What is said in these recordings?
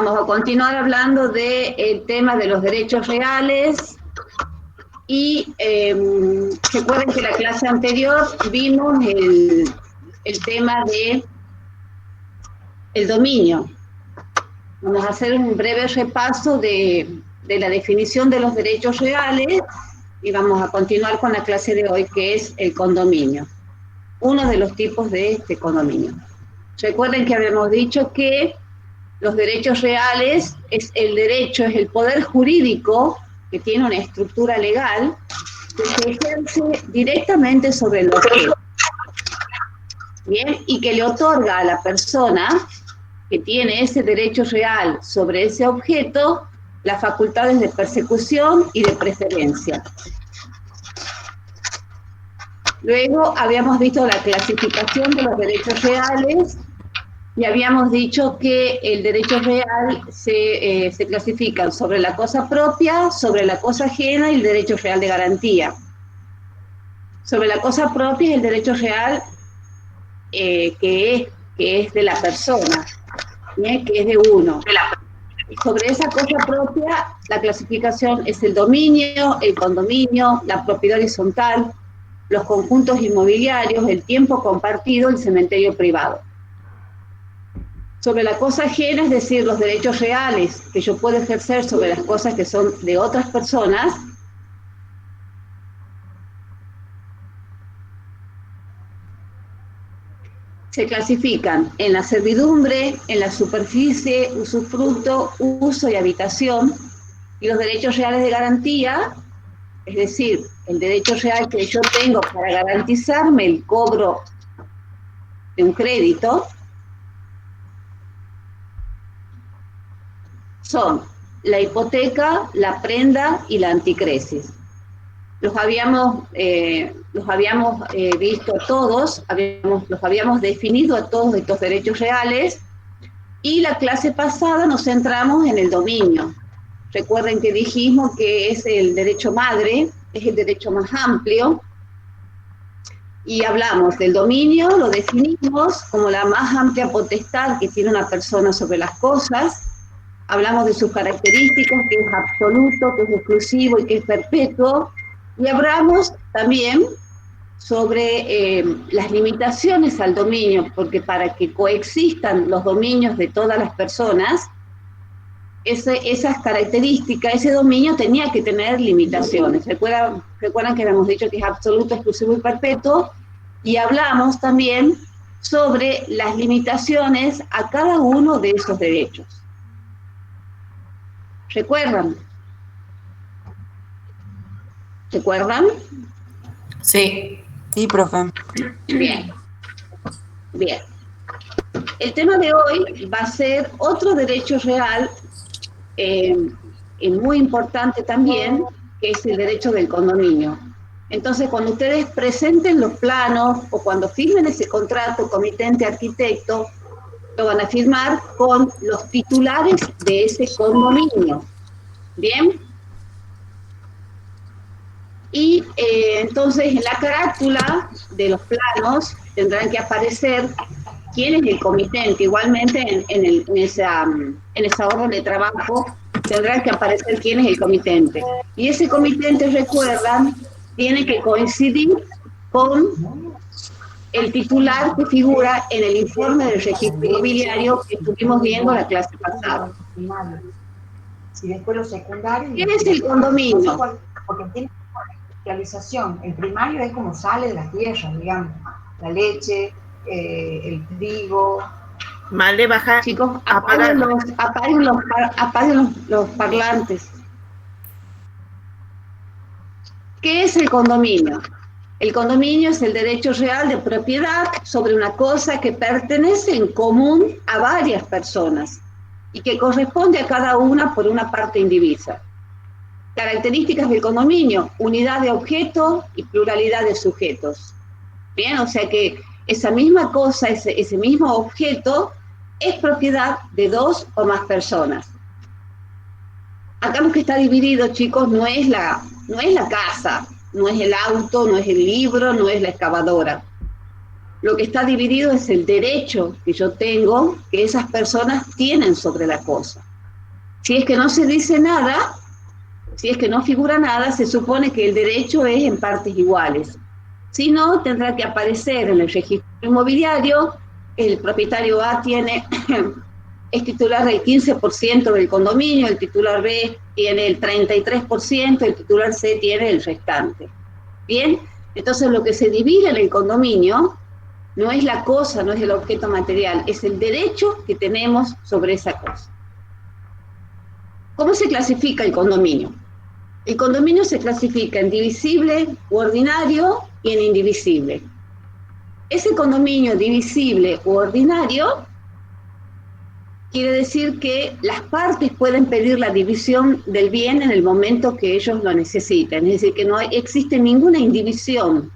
Vamos a continuar hablando del tema de los derechos reales y recuerden que en la clase anterior vimos el tema de el dominio. Vamos a hacer un breve repaso de la definición de los derechos reales y vamos a continuar con la clase de hoy, que es el condominio, uno de los tipos de este condominio. Recuerden que habíamos dicho que los derechos reales es el poder jurídico que tiene una estructura legal que se ejerce directamente sobre el objeto. Bien, y que le otorga a la persona que tiene ese derecho real sobre ese objeto las facultades de persecución y de preferencia. Luego habíamos visto la clasificación de los derechos reales y habíamos dicho que el derecho real se clasifica sobre la cosa propia, sobre la cosa ajena y el derecho real de garantía. Sobre la cosa propia es el derecho real que es de la persona, que es de uno. Sobre esa cosa propia, la clasificación es el dominio, el condominio, la propiedad horizontal, los conjuntos inmobiliarios, el tiempo compartido, el cementerio privado. Sobre la cosa ajena, es decir, los derechos reales que yo puedo ejercer sobre las cosas que son de otras personas, se clasifican en la servidumbre, en la superficie, usufructo, uso y habitación, y los derechos reales de garantía, es decir, el derecho real que yo tengo para garantizarme el cobro de un crédito, son la hipoteca, la prenda y la anticresis. Los habíamos visto todos, los habíamos definido a todos estos derechos reales, y la clase pasada nos centramos en el dominio. Recuerden que dijimos que es el derecho madre, es el derecho más amplio, y hablamos del dominio, lo definimos como la más amplia potestad que tiene una persona sobre las cosas. Hablamos de sus características, que es absoluto, que es exclusivo y que es perpetuo. Y hablamos también sobre las limitaciones al dominio, porque para que coexistan los dominios de todas las personas, esas características, ese dominio tenía que tener limitaciones. Recuerdan que habíamos dicho que es absoluto, exclusivo y perpetuo, y hablamos también sobre las limitaciones a cada uno de esos derechos. ¿Recuerdan? ¿Recuerdan? Sí. Sí, profe. Bien. Bien. El tema de hoy va a ser otro derecho real muy importante también, que es el derecho del condominio. Entonces, cuando ustedes presenten los planos o cuando firmen ese contrato comitente-arquitecto, lo van a firmar con los titulares de ese condominio. ¿Bien? Y entonces en la carátula de los planos tendrán que aparecer quién es el comitente. Igualmente en esa orden de trabajo tendrán que aparecer quién es el comitente. Y ese comitente, recuerdan, tiene que coincidir con el titular que figura en el informe del registro inmobiliario que estuvimos viendo la clase pasada. Y después los secundarios. ¿Qué es el condominio? Porque tiene realización. El primario es como sale de la tierra, digamos. La leche, el trigo. Vale, baja. Chicos, apaguen los parlantes. ¿Qué es el condominio? El condominio es el derecho real de propiedad sobre una cosa que pertenece en común a varias personas y que corresponde a cada una por una parte indivisa. Características del condominio: unidad de objeto y pluralidad de sujetos. Bien, o sea que esa misma cosa, ese mismo objeto, es propiedad de dos o más personas. Acá lo que está dividido, chicos, no es la casa, no es el auto, no es el libro, no es la excavadora. Lo que está dividido es el derecho que yo tengo, que esas personas tienen sobre la cosa. Si es que no se dice nada, si es que no figura nada, se supone que el derecho es en partes iguales. Si no, tendrá que aparecer en el registro inmobiliario, el propietario A es titular del 15% del condominio, el titular B tiene el 33%, el titular C tiene el restante. Bien, entonces lo que se divide en el condominio no es la cosa, no es el objeto material, es el derecho que tenemos sobre esa cosa. ¿Cómo se clasifica el condominio? El condominio se clasifica en divisible u ordinario y en indivisible. Ese condominio divisible u ordinario quiere decir que las partes pueden pedir la división del bien en el momento que ellos lo necesiten, es decir, que no existe ninguna indivisión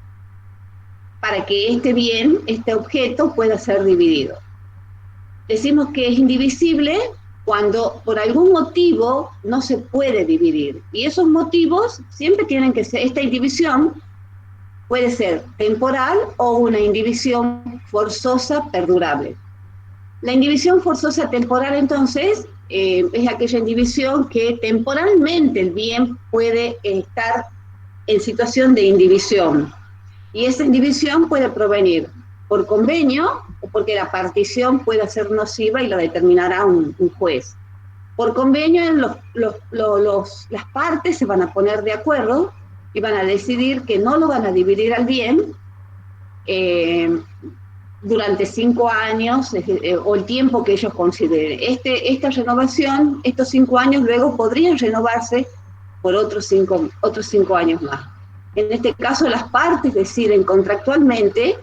para que este bien, este objeto, pueda ser dividido. Decimos que es indivisible cuando por algún motivo no se puede dividir. Y esos motivos siempre tienen que ser, esta indivisión puede ser temporal o una indivisión forzosa perdurable. La indivisión forzosa temporal, entonces, es aquella indivisión que temporalmente el bien puede estar en situación de indivisión. Y esa indivisión puede provenir por convenio o porque la partición pueda ser nociva y lo determinará un juez. Por convenio, las partes se van a poner de acuerdo y van a decidir que no lo van a dividir al bien durante 5 años o el tiempo que ellos consideren. Esta renovación, estos 5 años luego podrían renovarse por otros 5 años más. En este caso, las partes deciden contractualmente,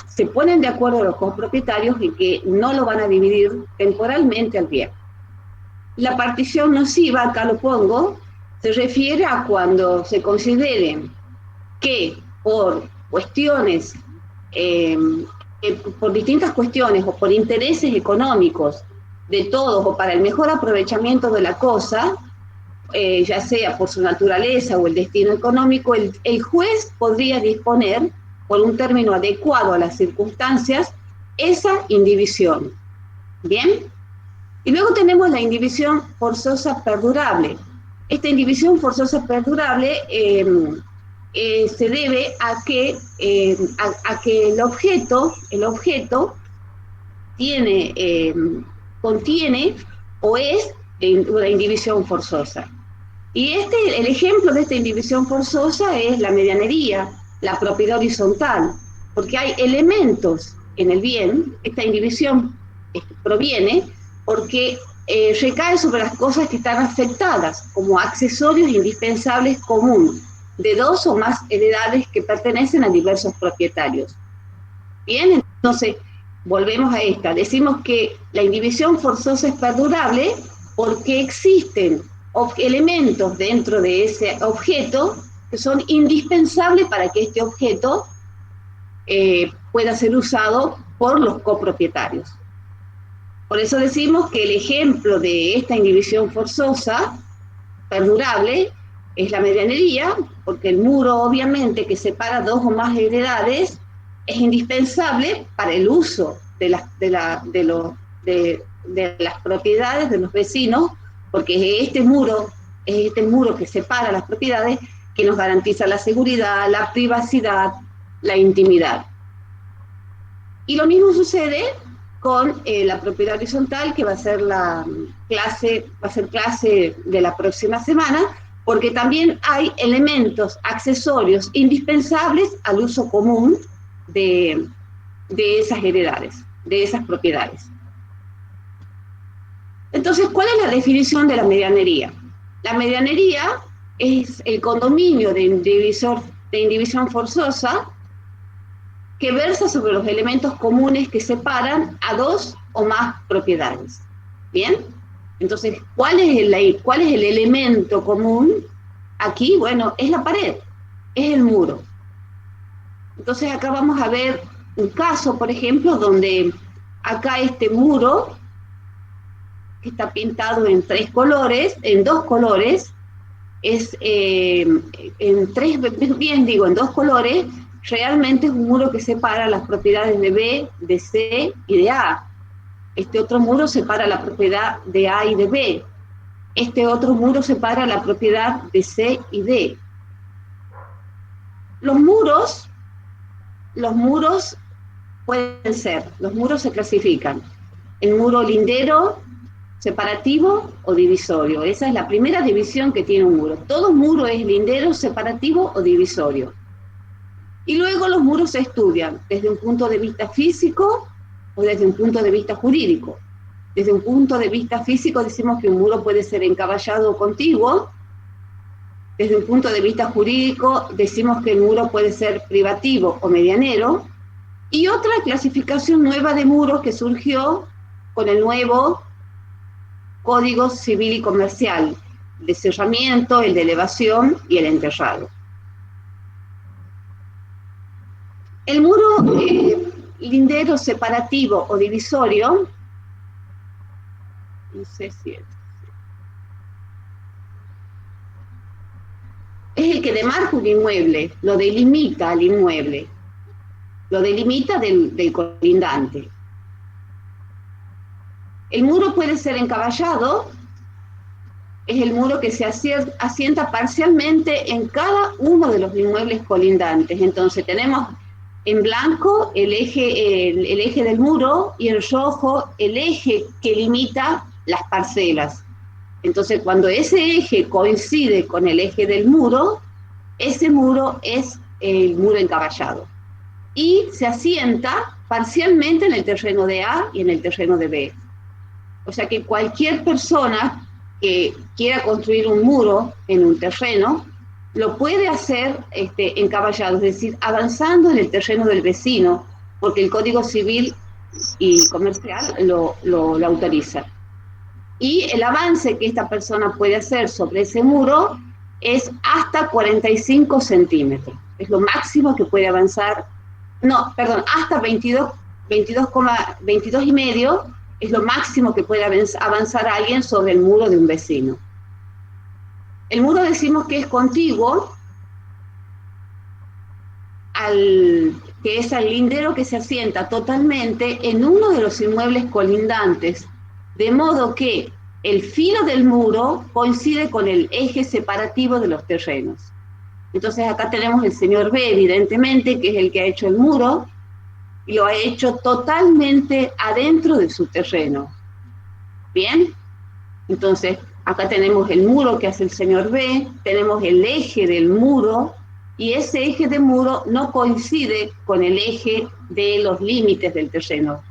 se ponen de acuerdo los copropietarios en que no lo van a dividir temporalmente al bien. La partición nociva, acá lo pongo, se refiere a cuando se considere que por cuestiones, por distintas cuestiones o por intereses económicos de todos o para el mejor aprovechamiento de la cosa, ya sea por su naturaleza o el destino económico, el juez podría disponer, por un término adecuado a las circunstancias, esa indivisión. ¿Bien? Y luego tenemos la indivisión forzosa perdurable. Esta indivisión forzosa perdurable se debe a que el objeto contiene o es una indivisión forzosa. Y el ejemplo de esta indivisión forzosa es la medianería, la propiedad horizontal, porque hay elementos en el bien, esta indivisión proviene porque recae sobre las cosas que están afectadas como accesorios indispensables comunes de 2 o más heredades que pertenecen a diversos propietarios. Bien, entonces volvemos a esta, decimos que la indivisión forzosa es perdurable porque existen elementos dentro de ese objeto que son indispensables para que este objeto pueda ser usado por los copropietarios. Por eso decimos que el ejemplo de esta indivisión forzosa perdurable es la medianería, porque el muro obviamente que separa 2 o más heredades es indispensable para el uso de las propiedades de los vecinos, porque es este muro que separa las propiedades que nos garantiza la seguridad, la privacidad, la intimidad. Y lo mismo sucede con la propiedad horizontal, que va a ser clase de la próxima semana, porque también hay elementos accesorios indispensables al uso común de esas heredades, de esas propiedades. Entonces, ¿cuál es la definición de la medianería? La medianería es el condominio de indivisión forzosa que versa sobre los elementos comunes que separan a 2 o más propiedades. ¿Bien? Entonces, ¿cuál es el elemento común? Aquí, bueno, es la pared, es el muro. Entonces, acá vamos a ver un caso, por ejemplo, donde acá este muro que está pintado en 2 colores, en 2 colores, realmente es un muro que separa las propiedades de B, de C y de A. Este otro muro separa la propiedad de A y de B. Este otro muro separa la propiedad de C y D. Los muros pueden ser, los muros se clasifican en muro lindero, separativo o divisorio. Esa es la primera división que tiene un muro. Todo muro es lindero, separativo o divisorio. Y luego los muros se estudian desde un punto de vista físico o desde un punto de vista jurídico. Desde un punto de vista físico decimos que un muro puede ser encaballado o contiguo. Desde un punto de vista jurídico decimos que el muro puede ser privativo o medianero. Y otra clasificación nueva de muros que surgió con el nuevo Código Civil y Comercial, de cerramiento, el de elevación y el enterrado. El muro lindero, separativo o divisorio, no sé si es el que demarca un inmueble, lo delimita al inmueble, lo delimita del colindante. El muro puede ser encaballado, es el muro que se asienta parcialmente en cada uno de los inmuebles colindantes. Entonces tenemos en blanco el eje del muro y en rojo el eje que limita las parcelas. Entonces cuando ese eje coincide con el eje del muro, ese muro es el muro encaballado. Y se asienta parcialmente en el terreno de A y en el terreno de B. O sea que cualquier persona que quiera construir un muro en un terreno, lo puede hacer encaballado, es decir, avanzando en el terreno del vecino, porque el Código Civil y Comercial lo autoriza. Y el avance que esta persona puede hacer sobre ese muro es hasta 45 centímetros. Es lo máximo que puede avanzar, hasta 22 y medio es lo máximo que puede avanzar alguien sobre el muro de un vecino. El muro decimos que es contiguo, que es al lindero que se asienta totalmente en uno de los inmuebles colindantes, de modo que el filo del muro coincide con el eje separativo de los terrenos. Entonces acá tenemos el señor B, evidentemente, que es el que ha hecho el muro, y lo ha hecho totalmente adentro de su terreno. ¿Bien? Entonces, acá tenemos el muro que hace el señor B, tenemos el eje del muro, y ese eje de muro no coincide con el eje de los límites del terreno.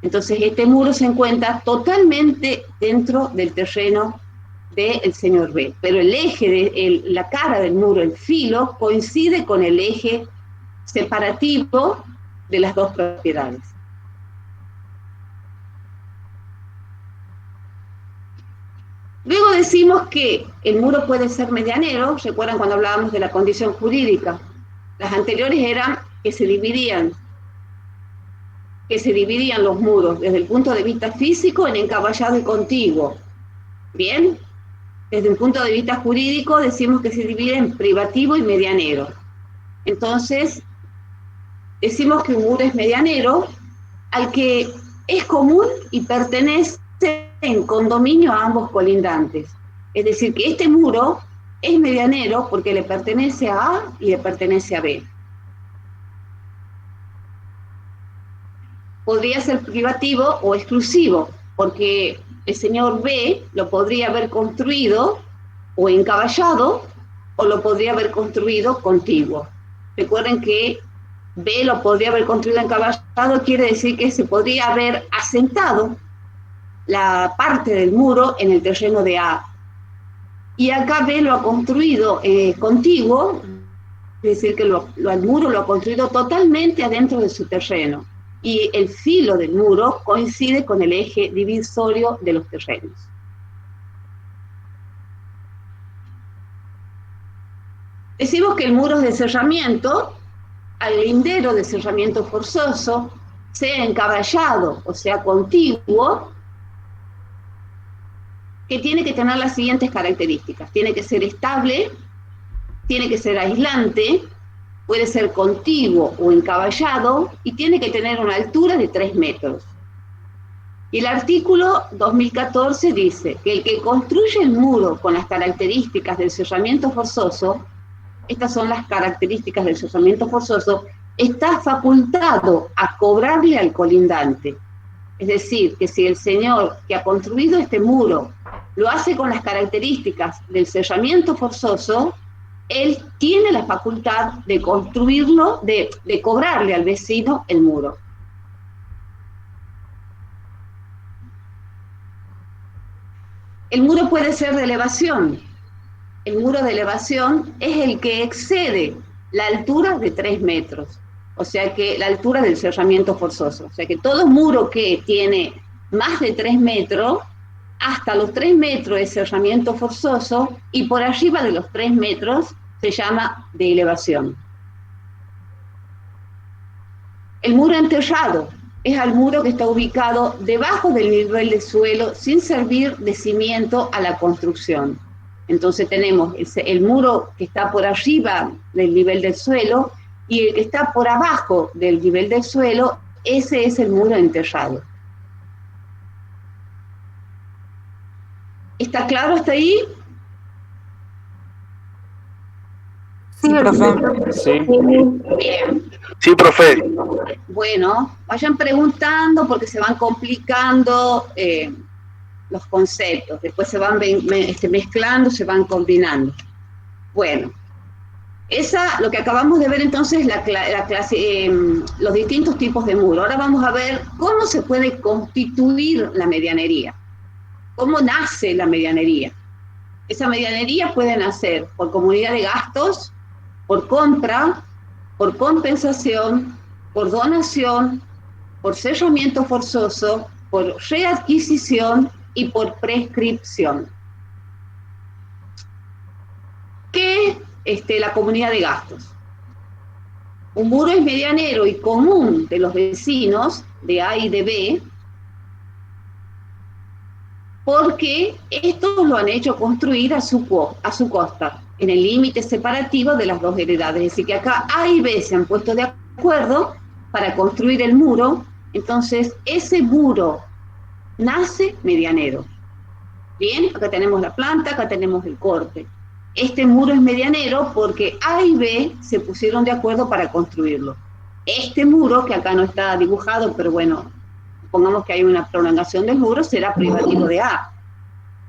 Entonces, este muro se encuentra totalmente dentro del terreno del señor B, pero el eje, la cara del muro, el filo, coincide con el eje separativo de las dos propiedades. Luego decimos que el muro puede ser medianero. ¿Recuerdan cuando hablábamos de la condición jurídica? Las anteriores eran que se dividían los muros desde el punto de vista físico en encaballado y contiguo. ¿Bien? Desde un punto de vista jurídico decimos que se divide en privativo y medianero. Entonces, decimos que un muro es medianero al que es común y pertenece en condominio a ambos colindantes. Es decir, que este muro es medianero porque le pertenece a A y le pertenece a B. Podría ser privativo o exclusivo, porque el señor B lo podría haber construido o encaballado, o lo podría haber construido contiguo. Recuerden que B lo podría haber construido encaballado, quiere decir que se podría haber asentado la parte del muro en el terreno de A. Y acá B lo ha construido contiguo, es decir, que el muro lo ha construido totalmente adentro de su terreno. Y el filo del muro coincide con el eje divisorio de los terrenos. Decimos que el muro es de cerramiento, al lindero de cerramiento forzoso, sea encaballado o sea contiguo, que tiene que tener las siguientes características. Tiene que ser estable, tiene que ser aislante, puede ser contiguo o encaballado, y tiene que tener una altura de 3 metros. Y el artículo 2014 dice que el que construye el muro con las características del cerramiento forzoso, estas son las características del cerramiento forzoso, está facultado a cobrarle al colindante. Es decir, que si el señor que ha construido este muro lo hace con las características del cerramiento forzoso, él tiene la facultad de construirlo, de cobrarle al vecino el muro. El muro puede ser de elevación. El muro de elevación es el que excede la altura de 3 metros, o sea que la altura del cerramiento forzoso. O sea que todo muro que tiene más de 3 metros, hasta los 3 metros es cerramiento forzoso, y por arriba de los 3 metros se llama de elevación. El muro enterrado es el muro que está ubicado debajo del nivel de suelo sin servir de cimiento a la construcción. Entonces tenemos el muro que está por arriba del nivel del suelo y el que está por abajo del nivel del suelo, ese es el muro enterrado. ¿Está claro hasta ahí? Sí, profe. Sí. Bien. Sí, profe. Bueno, vayan preguntando porque se van complicando los conceptos, después se van mezclando, se van combinando. Bueno, lo que acabamos de ver entonces es los distintos tipos de muro. Ahora vamos a ver cómo se puede constituir la medianería, cómo nace la medianería. Esa medianería puede nacer por comunidad de gastos, por compra, por compensación, por donación, por cerramiento forzoso, por readquisición y por prescripción. ¿Qué es la comunidad de gastos? Un muro es medianero y común de los vecinos de A y de B, porque estos lo han hecho construir a su costa, en el límite separativo de las dos heredades. Es decir, que acá A y B se han puesto de acuerdo para construir el muro, entonces ese muro nace medianero. Bien, acá tenemos la planta, acá tenemos el corte. Este muro es medianero porque A y B se pusieron de acuerdo para construirlo. Este muro, que acá no está dibujado, pero bueno, pongamos que hay una prolongación del muro, será privativo de A.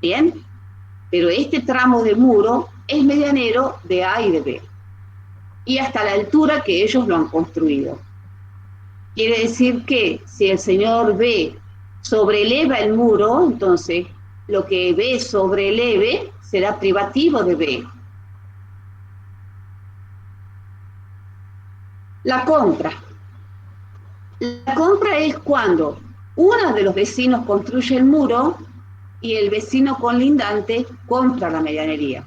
Bien, pero este tramo de muro es medianero de A y de B. Y hasta la altura que ellos lo han construido. Quiere decir que si el señor B sobreleva el muro, entonces lo que B sobreleve será privativo de B. La compra. La compra es cuando uno de los vecinos construye el muro y el vecino colindante compra la medianería.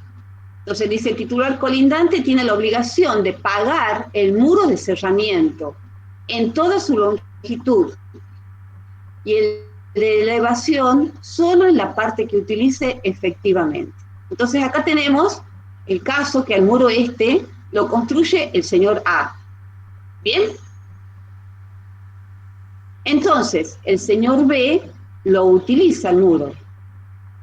Entonces dice, el titular colindante tiene la obligación de pagar el muro de cerramiento en toda su longitud y el de elevación solo en la parte que utilice efectivamente. Entonces acá tenemos el caso que el muro este lo construye el señor A. ¿Bien? Entonces, el señor B lo utiliza el muro.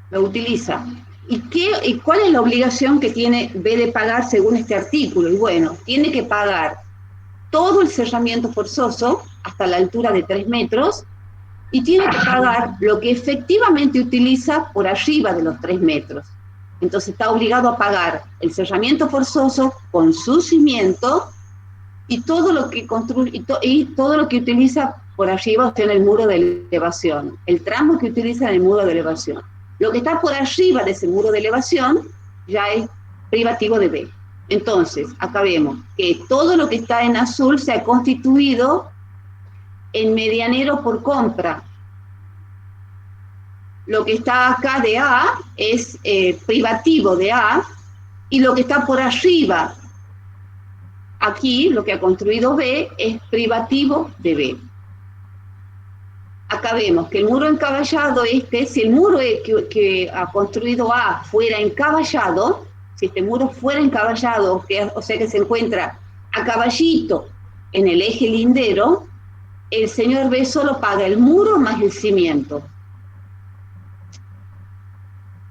Lo utiliza. ¿Y cuál es la obligación que tiene B de pagar según este artículo? Y bueno, tiene que pagar todo el cerramiento forzoso hasta la altura de 3 metros y tiene que pagar lo que efectivamente utiliza por arriba de los 3 metros. Entonces está obligado a pagar el cerramiento forzoso con su cimiento y todo lo que construye y todo lo que utiliza por arriba, o sea, en el muro de elevación, el tramo que utiliza en el muro de elevación. Lo que está por arriba de ese muro de elevación ya es privativo de B. Entonces, acá vemos que todo lo que está en azul se ha constituido en medianero por compra. Lo que está acá de A es privativo de A, y lo que está por arriba, aquí, lo que ha construido B, es privativo de B. Acá vemos que el muro encaballado si el muro que ha construido A fuera encaballado, si este muro fuera encaballado, o sea que se encuentra a caballito en el eje lindero, el señor B solo paga el muro más el cimiento.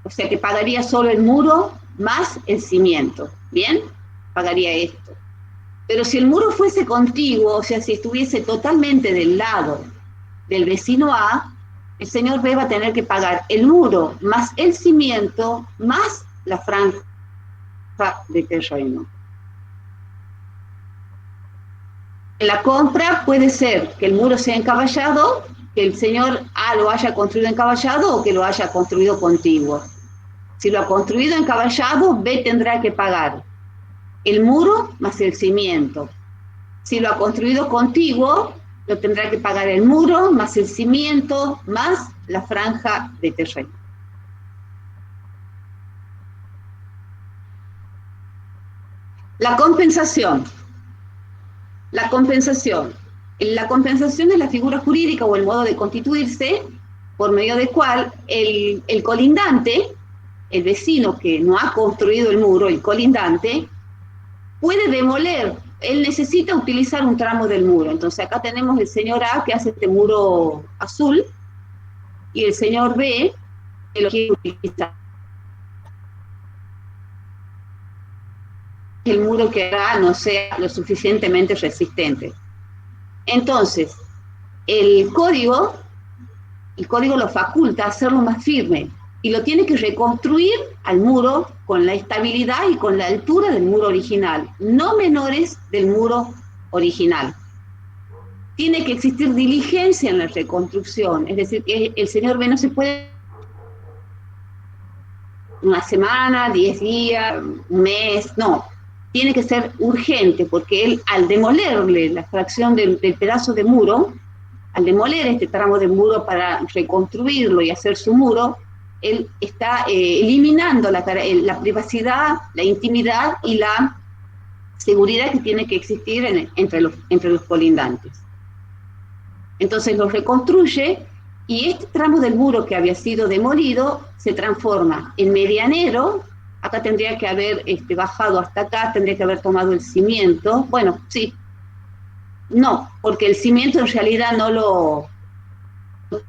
O sea que pagaría solo el muro más el cimiento. ¿Bien? Pagaría esto. Pero si el muro fuese contiguo, o sea, si estuviese totalmente del lado del vecino A, el señor B va a tener que pagar el muro más el cimiento más la franja de terreno. En la compra puede ser que el muro sea encaballado, que el señor A lo haya construido encaballado o que lo haya construido contiguo. Si lo ha construido encaballado, B tendrá que pagar el muro más el cimiento. Si lo ha construido contiguo, lo tendrá que pagar el muro más el cimiento más la franja de terreno. La compensación. La compensación. La compensación es la figura jurídica o el modo de constituirse por medio del cual el colindante, el vecino que no ha construido el muro, el colindante, puede demoler. Él necesita utilizar un tramo del muro. Entonces acá tenemos el señor A que hace este muro azul y el señor B que lo quiere utilizar. El muro que hará no sea lo suficientemente resistente. Entonces, el código lo faculta a hacerlo más firme y lo tiene que reconstruir al muro con la estabilidad y con la altura del muro original, no menores del muro original. Tiene que existir diligencia en la reconstrucción, es decir, que el señor B no se puede una semana, 10 días, un mes, no. Tiene que ser urgente, porque él, al demolerle la fracción del pedazo de muro, al demoler este tramo de muro para reconstruirlo y hacer su muro, él está eliminando la privacidad, la intimidad y la seguridad que tiene que existir entre los colindantes. Entonces lo reconstruye y este tramo del muro que había sido demolido se transforma en medianero. Acá tendría que haber bajado hasta acá, tendría que haber tomado el cimiento. Bueno, sí. No, porque el cimiento en realidad no lo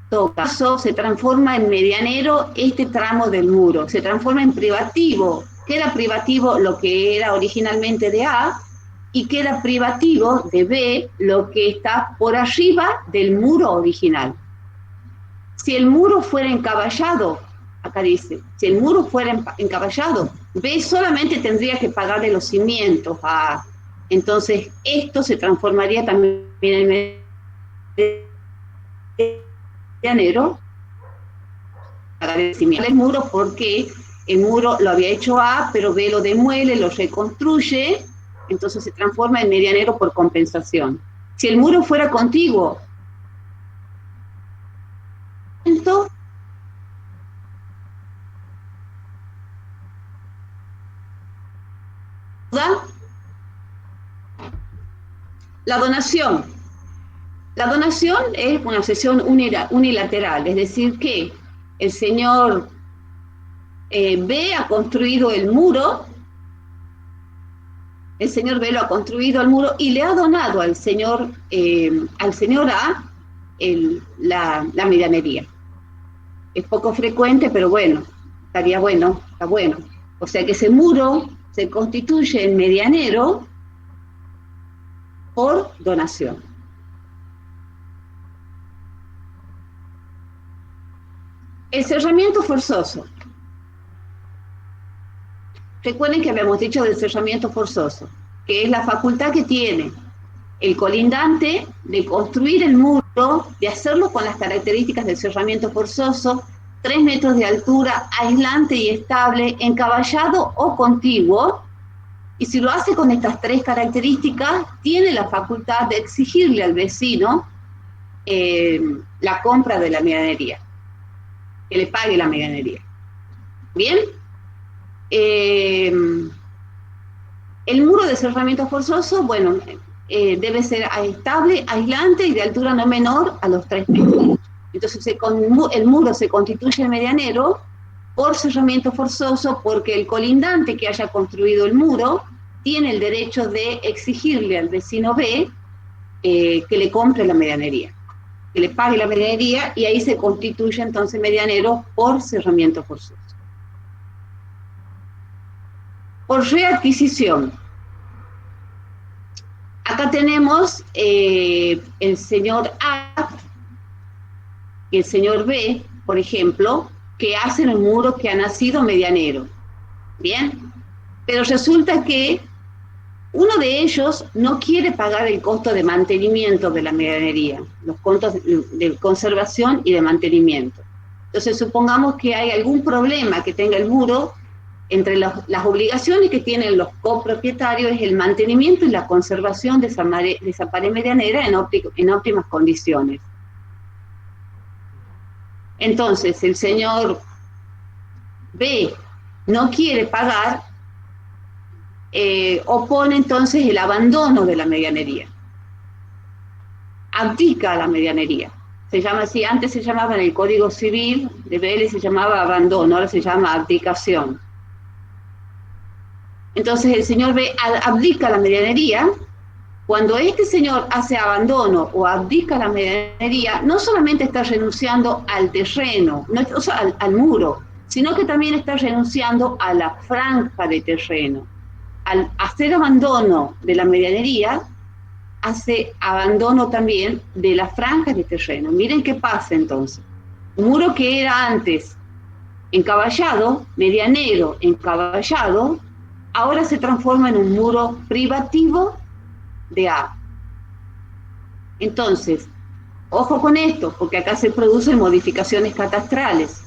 toca. Eso se transforma en medianero este tramo del muro. Se transforma en privativo. Queda privativo lo que era originalmente de A y queda privativo de B lo que está por arriba del muro original. Si el muro fuera encaballado, acá dice, si el muro fuera encaballado, B solamente tendría que pagarle los cimientos a A. Entonces, esto se transformaría también en medianero, pagar el cimiento del muro, porque el muro lo había hecho A, pero B lo demuele, lo reconstruye, entonces se transforma en medianero por compensación. Si el muro fuera contiguo, entonces, la donación. La donación es una cesión unilateral, es decir que el señor B ha construido el muro, el señor B lo ha construido el muro y le ha donado al señor A la medianería. Es poco frecuente, pero bueno, estaría bueno, está bueno. O sea que ese muro se constituye en medianero por donación. El cerramiento forzoso. Recuerden que habíamos dicho del cerramiento forzoso, que es la facultad que tiene el colindante de construir el muro, de hacerlo con las características del cerramiento forzoso, 3 metros de altura, aislante y estable, encaballado o contiguo, y si lo hace con estas 3 características, tiene la facultad de exigirle al vecino la compra de la medianería, que le pague la medianería. ¿Bien? El muro de cerramiento forzoso, bueno, debe ser estable, aislante y de altura no menor a los 3 metros. Entonces el muro se constituye en medianero por cerramiento forzoso porque el colindante que haya construido el muro tiene el derecho de exigirle al vecino B que le compre la medianería, que le pague la medianería, y ahí se constituye entonces medianero por cerramiento forzoso. Por readquisición. Acá tenemos el señor A y el señor B, por ejemplo, que hacen un muro que ha nacido medianero. Bien, pero resulta que uno de ellos no quiere pagar el costo de mantenimiento de la medianería, los costos de conservación y de mantenimiento. Entonces, supongamos que hay algún problema que tenga el muro. Entre las obligaciones que tienen los copropietarios es el mantenimiento y la conservación de esa pared medianera en óptimas condiciones. Entonces, el señor B no quiere pagar, opone entonces el abandono de la medianería. Abdica a la medianería. Se llama así, antes se llamaba en el Código Civil de Vélez, se llamaba abandono, ahora se llama abdicación. Entonces el señor B abdica la medianería. Cuando este señor hace abandono o abdica la medianería, no solamente está renunciando al terreno, o sea, al muro, sino que también está renunciando a la franja de terreno. Al hacer abandono de la medianería, hace abandono también de la franja de terreno. Miren qué pasa entonces. Un muro que era antes encaballado, medianero encaballado, ahora se transforma en un muro privativo de A. Entonces, ojo con esto, porque acá se producen modificaciones catastrales.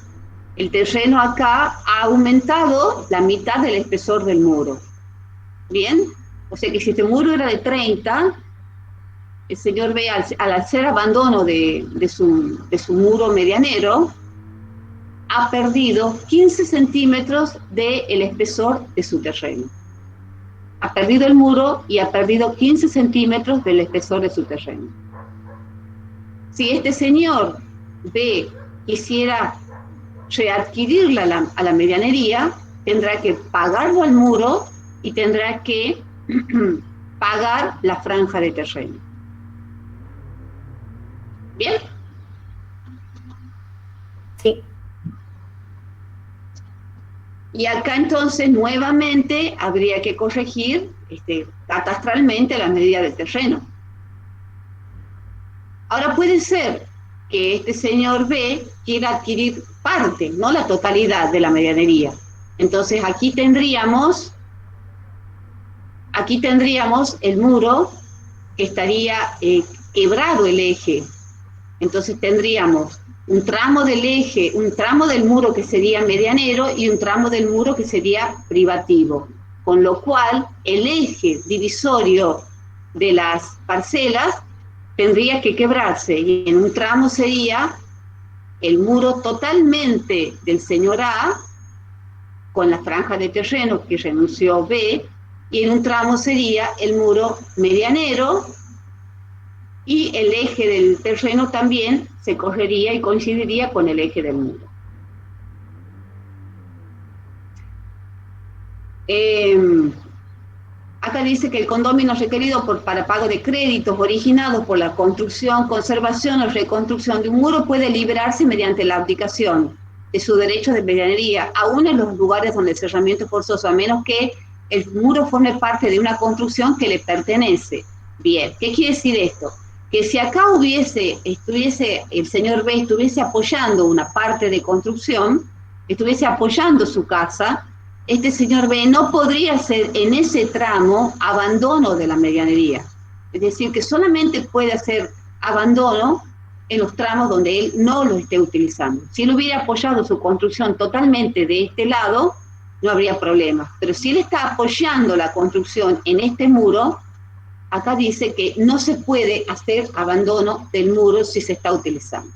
El terreno acá ha aumentado la mitad del espesor del muro. ¿Bien? O sea que si este muro era de 30, el señor B, al hacer abandono de su muro medianero, ha perdido 15 centímetros del espesor de su terreno. Ha perdido el muro y ha perdido 15 centímetros del espesor de su terreno. Si este señor B quisiera readquirirla a la medianería, tendrá que pagarlo al muro y tendrá que pagar la franja de terreno. ¿Bien? Sí. Y acá entonces nuevamente habría que corregir catastralmente la medida del terreno. Ahora puede ser que este señor B quiera adquirir parte, no la totalidad de la medianería. Entonces aquí tendríamos el muro que estaría quebrado el eje. Entonces tendríamos un tramo del eje, un tramo del muro que sería medianero y un tramo del muro que sería privativo, con lo cual el eje divisorio de las parcelas tendría que quebrarse, y en un tramo sería el muro totalmente del señor A, con la franja de terreno que renunció B, y en un tramo sería el muro medianero, y el eje del terreno también se correría y coincidiría con el eje del muro. Acá dice que el condominio requerido para pago de créditos originados por la construcción, conservación o reconstrucción de un muro puede liberarse mediante la abdicación de su derecho de medianería, aún en los lugares donde el cerramiento es forzoso, a menos que el muro forme parte de una construcción que le pertenece. Bien, ¿qué quiere decir esto? Que si acá el señor B estuviese apoyando una parte de construcción, estuviese apoyando su casa, este señor B no podría hacer en ese tramo abandono de la medianería. Es decir, que solamente puede hacer abandono en los tramos donde él no lo esté utilizando. Si él hubiera apoyado su construcción totalmente de este lado, no habría problema. Pero si él está apoyando la construcción en este muro, acá dice que no se puede hacer abandono del muro si se está utilizando.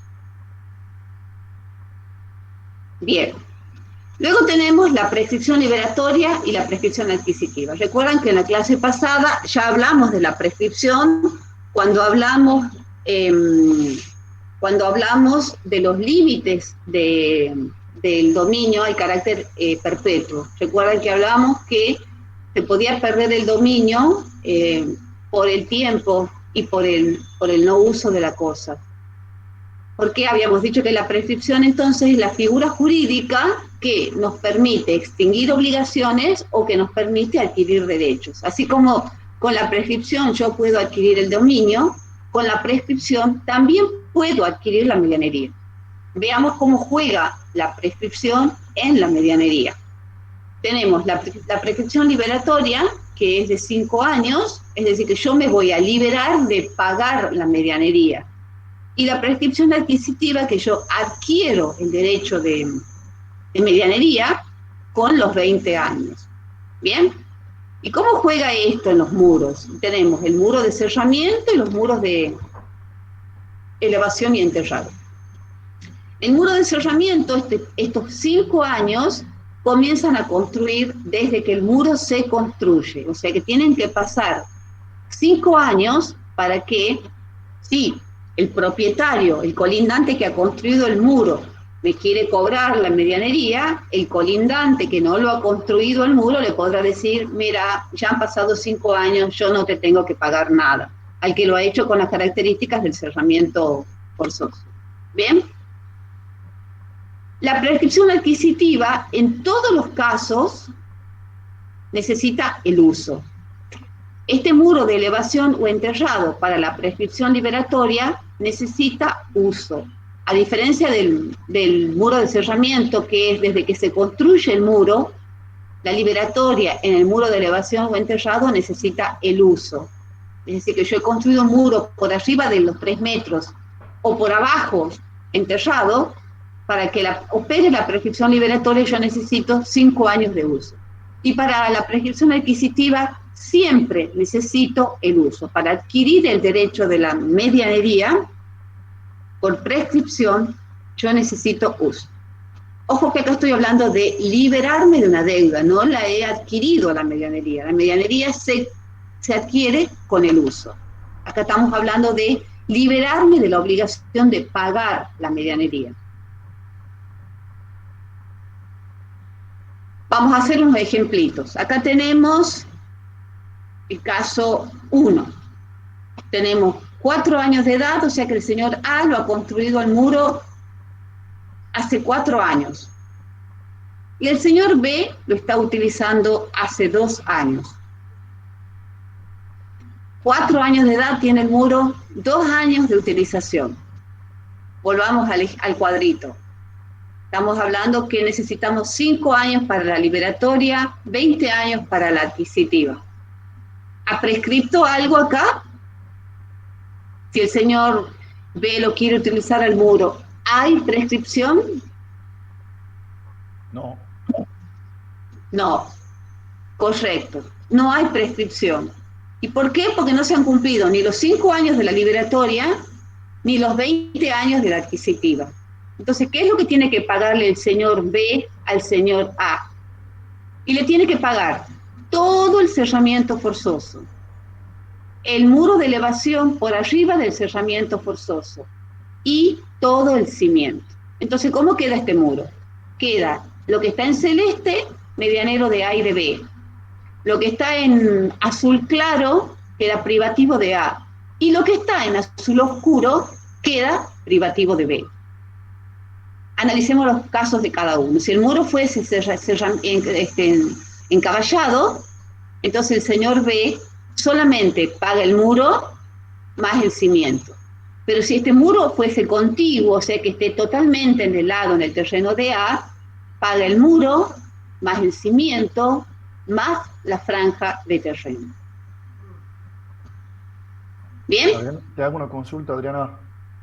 Bien. Luego tenemos la prescripción liberatoria y la prescripción adquisitiva. Recuerdan que en la clase pasada ya hablamos de la prescripción cuando hablamos de los límites del dominio al carácter perpetuo. Recuerdan que hablamos que se podía perder el dominio por el tiempo y por el no uso de la cosa. Porque habíamos dicho que la prescripción entonces es la figura jurídica que nos permite extinguir obligaciones o que nos permite adquirir derechos. Así como con la prescripción yo puedo adquirir el dominio, con la prescripción también puedo adquirir la medianería. Veamos cómo juega la prescripción en la medianería. Tenemos la prescripción liberatoria, que es de 5 años, es decir, que yo me voy a liberar de pagar la medianería. Y la prescripción adquisitiva, que yo adquiero el derecho de medianería con los 20 años. ¿Bien? ¿Y cómo juega esto en los muros? Tenemos el muro de cerramiento y los muros de elevación y enterrado. El muro de cerramiento, estos 5 años, comienzan a construir desde que el muro se construye. O sea que tienen que pasar 5 años para que, sí, el propietario, el colindante que ha construido el muro, me quiere cobrar la medianería, el colindante que no lo ha construido el muro le podrá decir, mira, ya han pasado 5 años, yo no te tengo que pagar nada, al que lo ha hecho con las características del cerramiento forzoso. ¿Bien? La prescripción adquisitiva, en todos los casos, necesita el uso. Este muro de elevación o enterrado para la prescripción liberatoria necesita uso. A diferencia del muro de cerramiento, que es desde que se construye el muro, la liberatoria en el muro de elevación o enterrado necesita el uso. Es decir, que yo he construido un muro por arriba de los 3 metros o por abajo enterrado, para que opere la prescripción liberatoria yo necesito 5 años de uso. Y para la prescripción adquisitiva siempre necesito el uso. Para adquirir el derecho de la medianería, por prescripción, yo necesito uso. Ojo que acá estoy hablando de liberarme de una deuda, no la he adquirido la medianería. La medianería se adquiere con el uso. Acá estamos hablando de liberarme de la obligación de pagar la medianería. Vamos a hacer unos ejemplitos. Acá tenemos el caso 1. Tenemos 4 años de edad, o sea que el señor A lo ha construido el muro hace 4 años. Y el señor B lo está utilizando hace 2 años. 4 años de edad tiene el muro, 2 años de utilización. Volvamos al cuadrito. Estamos hablando que necesitamos 5 años para la liberatoria, 20 años para la adquisitiva. ¿Ha prescripto algo acá? Si el señor B lo quiere utilizar al muro, ¿hay prescripción? No. No, correcto, no hay prescripción. ¿Y por qué? Porque no se han cumplido ni los 5 años de la liberatoria, ni los 20 años de la adquisitiva. Entonces, ¿qué es lo que tiene que pagarle el señor B al señor A? Y le tiene que pagar todo el cerramiento forzoso, el muro de elevación por arriba del cerramiento forzoso y todo el cimiento. Entonces, ¿cómo queda este muro? Queda lo que está en celeste, medianero de A y de B. Lo que está en azul claro queda privativo de A. Y lo que está en azul oscuro queda privativo de B. Analicemos los casos de cada uno. Si el muro fuese encaballado, entonces el señor B solamente paga el muro más el cimiento. Pero si este muro fuese contiguo, o sea que esté totalmente en el terreno de A, paga el muro más el cimiento más la franja de terreno. ¿Bien? Adriana, te hago una consulta, Adriana.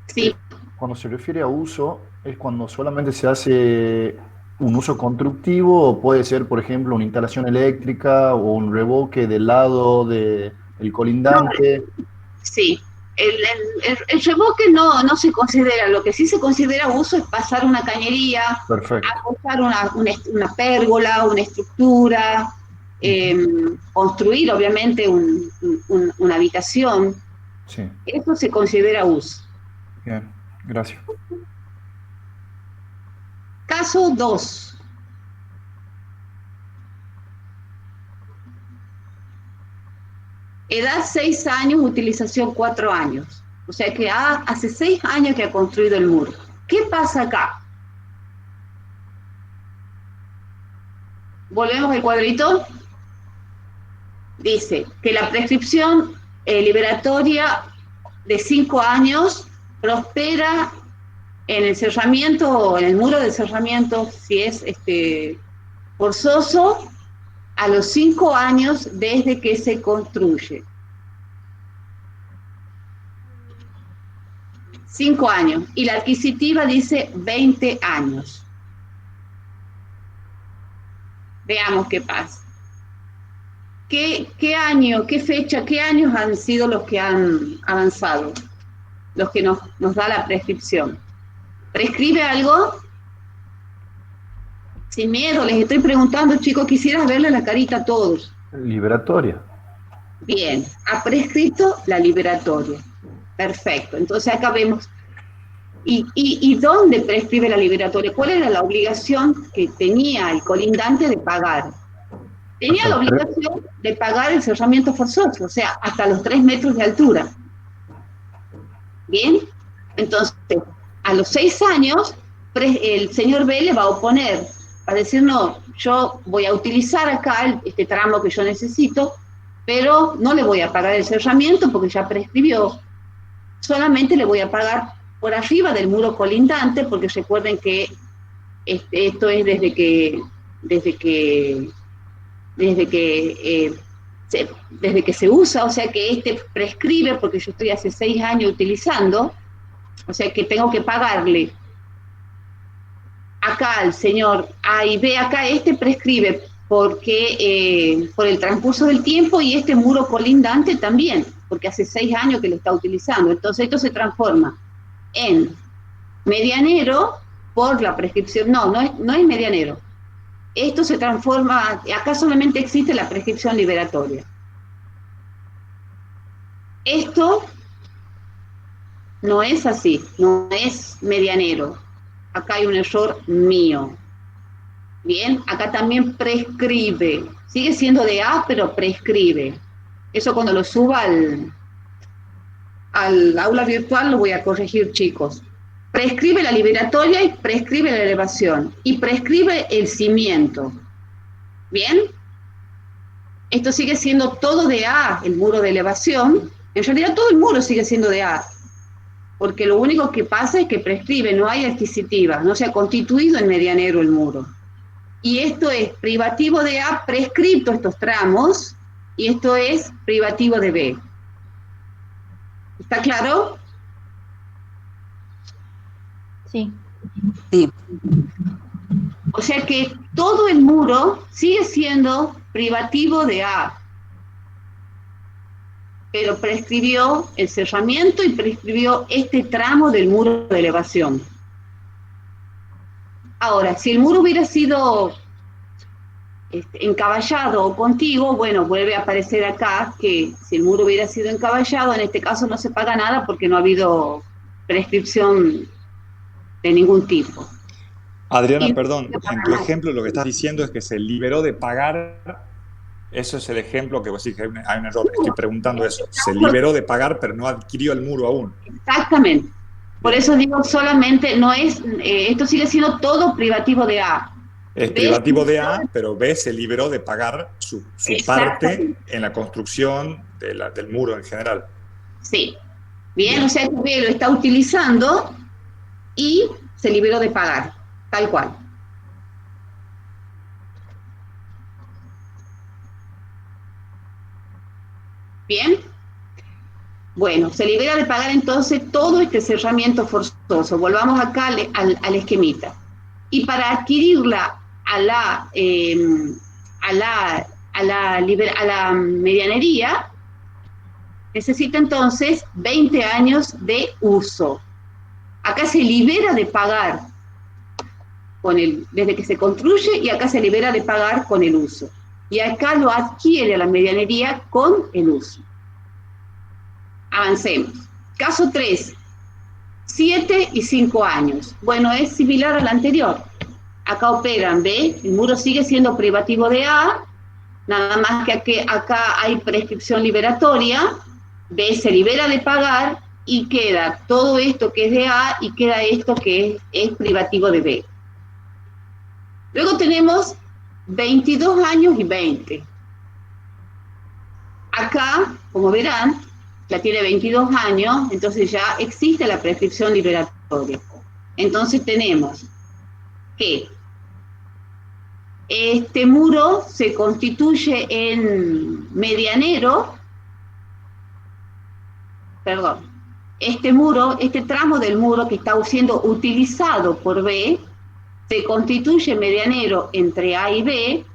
Sí. Cuando se refiere a uso, ¿es cuando solamente se hace un uso constructivo o puede ser, por ejemplo, una instalación eléctrica o un revoque del lado del colindante? Sí. El revoque no se considera, lo que sí se considera uso es pasar una cañería, Perfecto. acostar una pérgola, una estructura, construir obviamente una habitación. Sí. Eso se considera uso. Bien, gracias. Caso 2. edad 6 años, utilización 4 años. O sea que hace 6 años que ha construido el muro. ¿Qué pasa acá? Volvemos al cuadrito. Dice que la prescripción liberatoria de 5 años prospera en el cerramiento o en el muro de cerramiento, si es forzoso, a los 5 años desde que se construye. 5 años. Y la adquisitiva dice 20 años. Veamos qué pasa. ¿Qué año, qué fecha, qué años han sido los que han avanzado? Los que nos da la prescripción. ¿Prescribe algo? Sin miedo, les estoy preguntando, chicos, quisieras verle la carita a todos. Liberatoria. Bien, ha prescrito la liberatoria. Perfecto, entonces acá vemos. ¿Y dónde prescribe la liberatoria? ¿Cuál era la obligación que tenía el colindante de pagar? Tenía la obligación de pagar el cerramiento forzoso, o sea, hasta los 3 metros de altura. Bien, entonces, a los 6 años, el señor B le va a oponer, va a decir, no, yo voy a utilizar acá este tramo que yo necesito, pero no le voy a pagar el cerramiento porque ya prescribió, solamente le voy a pagar por arriba del muro colindante, porque recuerden que esto es desde que se usa, o sea que prescribe porque yo estoy hace 6 años utilizando, o sea que tengo que pagarle acá al señor A y B, acá prescribe porque por el transcurso del tiempo y este muro colindante también, porque hace 6 años que lo está utilizando, entonces esto se transforma en medianero por la prescripción, no es medianero. Esto se transforma, acá solamente existe la prescripción liberatoria. Esto no es así, no es medianero. Acá hay un error mío. Bien, acá también prescribe. Sigue siendo de A, pero prescribe. Eso cuando lo suba al aula virtual lo voy a corregir, chicos. Prescribe la liberatoria y prescribe la elevación. Y prescribe el cimiento. ¿Bien? Esto sigue siendo todo de A, el muro de elevación. En realidad todo el muro sigue siendo de A. Porque lo único que pasa es que prescribe, no hay adquisitiva. No se ha constituido en medianero el muro. Y esto es privativo de A prescripto estos tramos. Y esto es privativo de B. ¿Está claro? Sí. Sí. O sea que todo el muro sigue siendo privativo de A, pero prescribió el cerramiento y prescribió este tramo del muro de elevación. Ahora, si el muro hubiera sido encaballado o contiguo, bueno, vuelve a aparecer acá que si el muro hubiera sido encaballado, en este caso no se paga nada porque no ha habido prescripción de ningún tipo. Adriana, perdón, en tu ejemplo lo que estás diciendo es que se liberó de pagar, eso es el ejemplo que vos decís que hay un error, estoy preguntando eso, se liberó de pagar pero no adquirió el muro aún. Exactamente, por eso digo solamente, no es, esto sigue siendo todo privativo de A. Es privativo de A, pero B se liberó de pagar su parte en la construcción del muro en general. Sí, bien, o sea que B lo está utilizando y se liberó de pagar, tal cual. Bien. Bueno, se libera de pagar entonces todo este cerramiento forzoso. Volvamos acá al esquemita. Y para adquirirla a la medianería, necesita entonces 20 años de uso. Acá se libera de pagar desde que se construye y acá se libera de pagar con el uso. Y acá lo adquiere la medianería con el uso. Avancemos. Caso 3, 7 y 5 años. Bueno, es similar al anterior. Acá operan, ¿ve? El muro sigue siendo privativo de A, Nada más que acá hay prescripción liberatoria, B se libera de pagar y queda todo esto que es de A y queda esto que es privativo de B. Luego tenemos 22 años y 20. Acá, como verán, ya tiene 22 años, entonces ya existe la prescripción liberatoria. Entonces tenemos que este muro se constituye en medianero, perdón, este tramo del muro que está siendo utilizado por B, se constituye medianero entre A y B.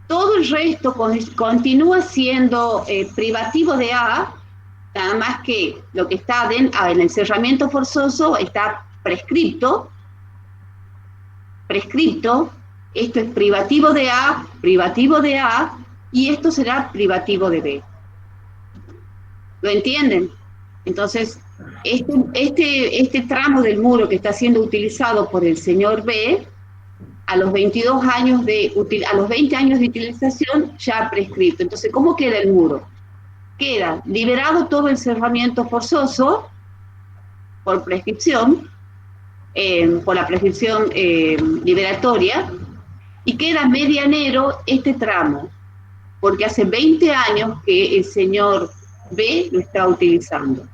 Todo el resto continúa siendo privativo de A, nada más que lo que está en el cerramiento forzoso está prescripto, esto es privativo de A, y esto será privativo de B. ¿Lo entienden? Entonces, este tramo del muro que está siendo utilizado por el señor B, a los 20 años de utilización ya prescrito. Entonces, ¿cómo queda el muro? Queda liberado todo el cerramiento forzoso por prescripción, por la prescripción liberatoria, y queda medianero este tramo, porque hace 20 años que el señor B lo está utilizando.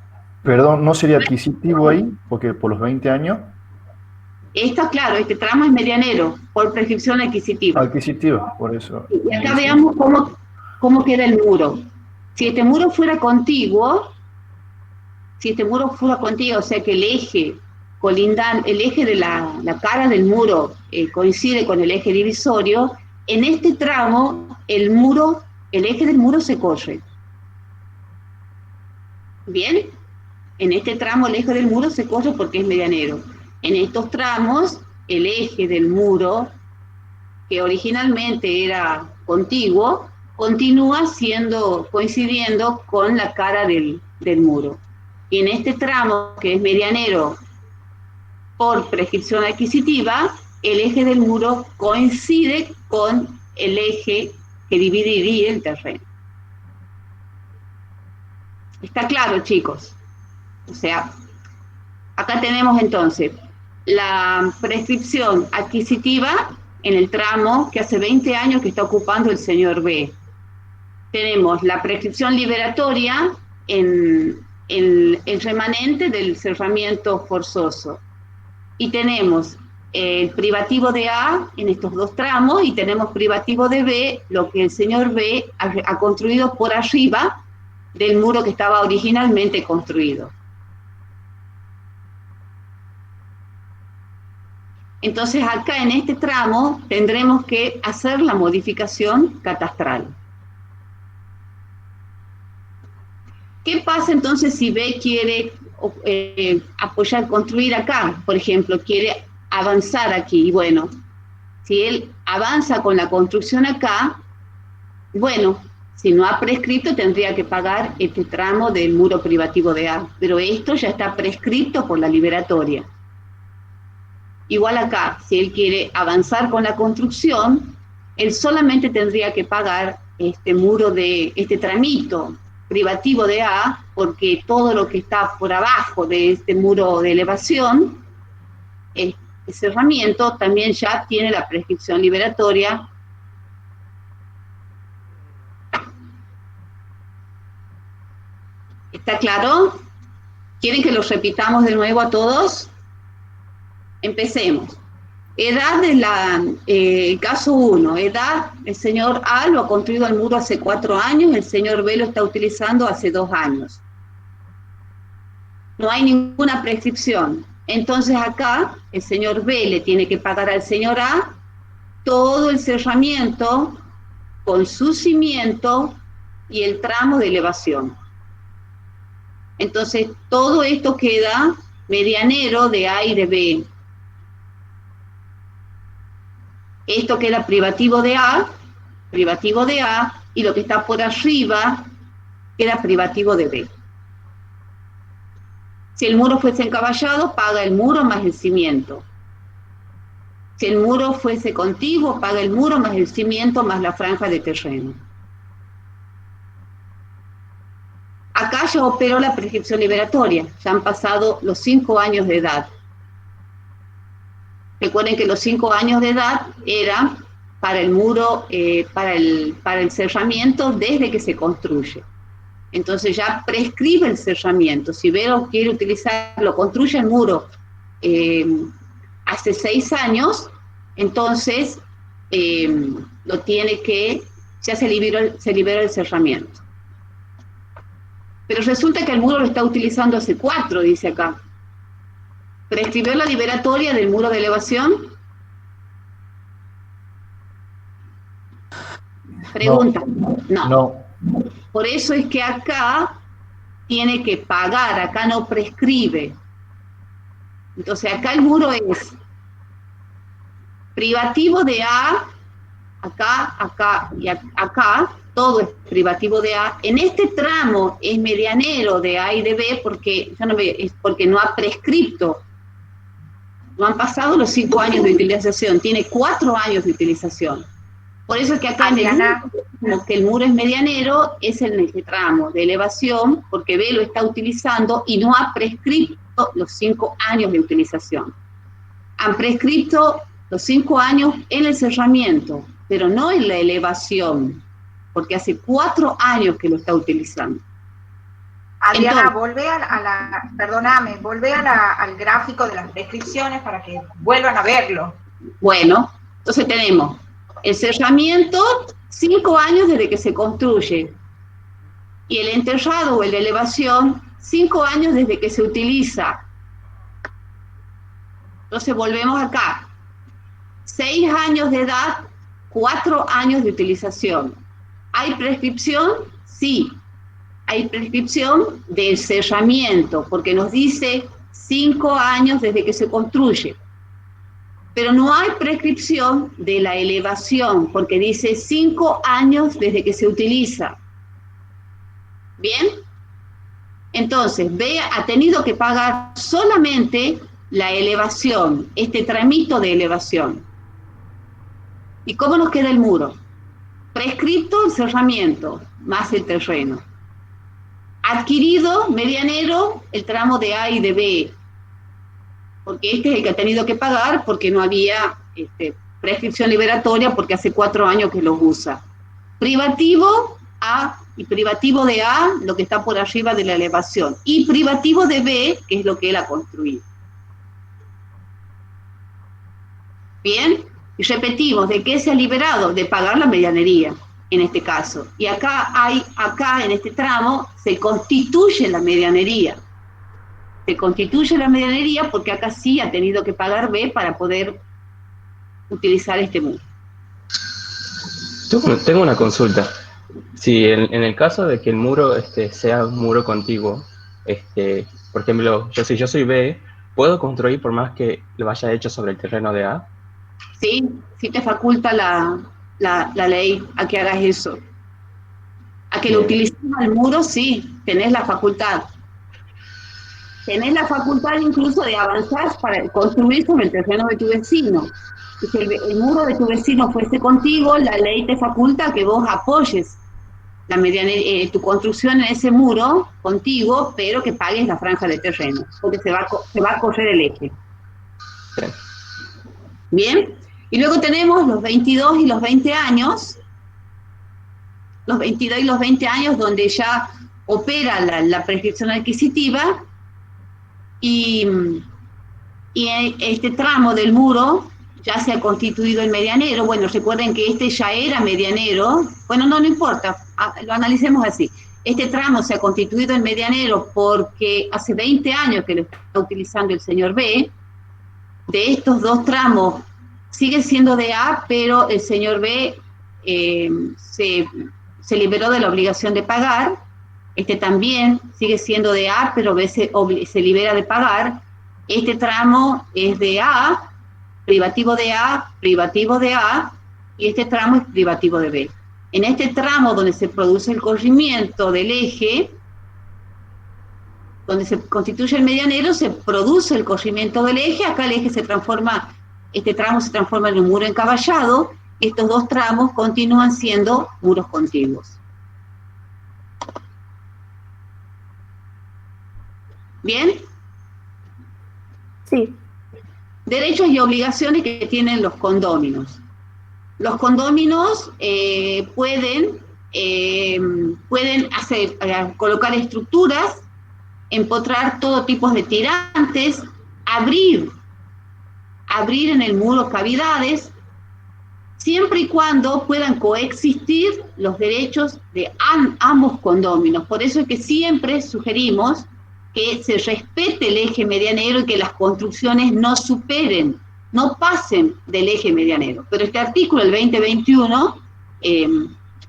Perdón, ¿no sería adquisitivo ahí? Porque por los 20 años. Está claro, este tramo es medianero, por prescripción adquisitiva. Adquisitivo, por eso. Y acá veamos cómo queda el muro. Si este muro fuera contiguo, o sea que el eje de la cara del muro coincide con el eje divisorio, en este tramo el eje del muro se corre. ¿Bien? En este tramo el eje del muro se corre porque es medianero. En estos tramos, el eje del muro, que originalmente era contiguo, continúa coincidiendo con la cara del muro. Y en este tramo, que es medianero por prescripción adquisitiva, el eje del muro coincide con el eje que dividiría el terreno. ¿Está claro, chicos? O sea, acá tenemos entonces la prescripción adquisitiva en el tramo que hace 20 años que está ocupando el señor B. Tenemos la prescripción liberatoria en el remanente del cerramiento forzoso. Y tenemos el privativo de A en estos dos tramos y tenemos privativo de B, lo que el señor B ha construido por arriba del muro que estaba originalmente construido. Entonces acá en este tramo tendremos que hacer la modificación catastral. ¿Qué pasa entonces si B quiere construir acá? Por ejemplo, quiere avanzar aquí. Y bueno, si él avanza con la construcción acá, bueno, si no ha prescrito tendría que pagar este tramo del muro privativo de A. Pero esto ya está prescrito por la liberatoria. Igual acá, si él quiere avanzar con la construcción, él solamente tendría que pagar este tramito privativo de A, porque todo lo que está por abajo de este muro de elevación, el cerramiento también ya tiene la prescripción liberatoria. ¿Está claro? ¿Quieren que lo repitamos de nuevo a todos? Empecemos. Edad caso 1, edad, el señor A lo ha construido el muro hace 4 años, el señor B lo está utilizando hace 2 años. No hay ninguna prescripción. Entonces acá, el señor B le tiene que pagar al señor A todo el cerramiento con su cimiento y el tramo de elevación. Entonces, todo esto queda medianero de A y de B. Esto queda privativo de A, y lo que está por arriba queda privativo de B. Si el muro fuese encaballado, paga el muro más el cimiento. Si el muro fuese contiguo, paga el muro más el cimiento más la franja de terreno. Acá ya operó la prescripción liberatoria, ya han pasado los 5 años de edad. Recuerden que los 5 años de edad eran para el muro, para el cerramiento desde que se construye. Entonces ya prescribe el cerramiento. Si Vero quiere utilizarlo, construye el muro hace 6 años, entonces lo tiene que, ya se liberó el cerramiento. Pero resulta que el muro lo está utilizando hace 4, dice acá. ¿Prescribió la liberatoria del muro de elevación? Pregunta. No. Por eso es que acá tiene que pagar, acá no prescribe. Entonces acá el muro es privativo de A, acá y acá, todo es privativo de A. En este tramo es medianero de A y de B porque no ha prescripto. No han pasado los 5 años de utilización, tiene 4 años de utilización. Por eso es que acá como que el muro es medianero, es en este tramo de elevación, porque B lo está utilizando y no ha prescripto los 5 años de utilización. Han prescripto los 5 años en el cerramiento, pero no en la elevación, porque hace 4 años que lo está utilizando. Adriana, volvé volvé al gráfico de las prescripciones para que vuelvan a verlo. Bueno, entonces tenemos el cerramiento, 5 años desde que se construye, y el enterrado o el de elevación, 5 años desde que se utiliza. Entonces volvemos acá. 6 años de edad, 4 años de utilización. ¿Hay prescripción? Sí. Hay prescripción del cerramiento, porque nos dice 5 años desde que se construye. Pero no hay prescripción de la elevación, porque dice 5 años desde que se utiliza. ¿Bien? Entonces, B ha tenido que pagar solamente la elevación, este tramito de elevación. ¿Y cómo nos queda el muro? Prescripto el cerramiento, más el terreno. Adquirido, medianero, el tramo de A y de B, porque este es el que ha tenido que pagar porque no había prescripción liberatoria porque hace 4 años que los usa. Privativo A y privativo de A, lo que está por arriba de la elevación, y privativo de B, que es lo que él ha construido. Bien, y repetimos, ¿de qué se ha liberado? De pagar la medianería, en este caso. Y acá en este tramo, se constituye la medianería. Se constituye la medianería porque acá sí ha tenido que pagar B para poder utilizar este muro. Tengo una consulta. Si en el caso de que el muro sea un muro contiguo, por ejemplo, si yo soy B, ¿puedo construir por más que lo haya hecho sobre el terreno de A? Sí, sí te faculta la ley a que hagas eso. A que lo utilices al muro, sí, tenés la facultad. Tenés la facultad incluso de avanzar para construir sobre el terreno de tu vecino. Y si el muro de tu vecino fuese contigo, la ley te faculta que vos apoyes tu construcción en ese muro contigo, pero que pagues la franja de terreno, porque se va a correr el eje. Bien, y luego tenemos los 22 y los 20 años, los 22 y los 20 años donde ya opera la prescripción adquisitiva, y este tramo del muro ya se ha constituido el medianero. Bueno, recuerden que este ya era medianero. Bueno, no importa, lo analicemos así. Este tramo se ha constituido en medianero porque hace 20 años que lo está utilizando el señor B. De estos 2 tramos sigue siendo de A, pero el señor B se liberó de la obligación de pagar. Este también sigue siendo de A, pero B se libera de pagar. Este tramo es de A, privativo de A, y este tramo es privativo de B. En este tramo donde se produce el corrimiento del eje, donde se constituye el medianero, se produce el corrimiento del eje. Acá el eje se transforma este tramo se transforma en un muro encaballado, estos dos tramos continúan siendo muros contiguos. ¿Bien? Sí. Derechos y obligaciones que tienen los condóminos. Los condóminos pueden colocar estructuras, empotrar todo tipo de tirantes, abrir en el muro cavidades, siempre y cuando puedan coexistir los derechos de ambos condóminos. Por eso es que siempre sugerimos que se respete el eje medianero y que las construcciones no superen, no pasen del eje medianero. Pero este artículo, el 2021,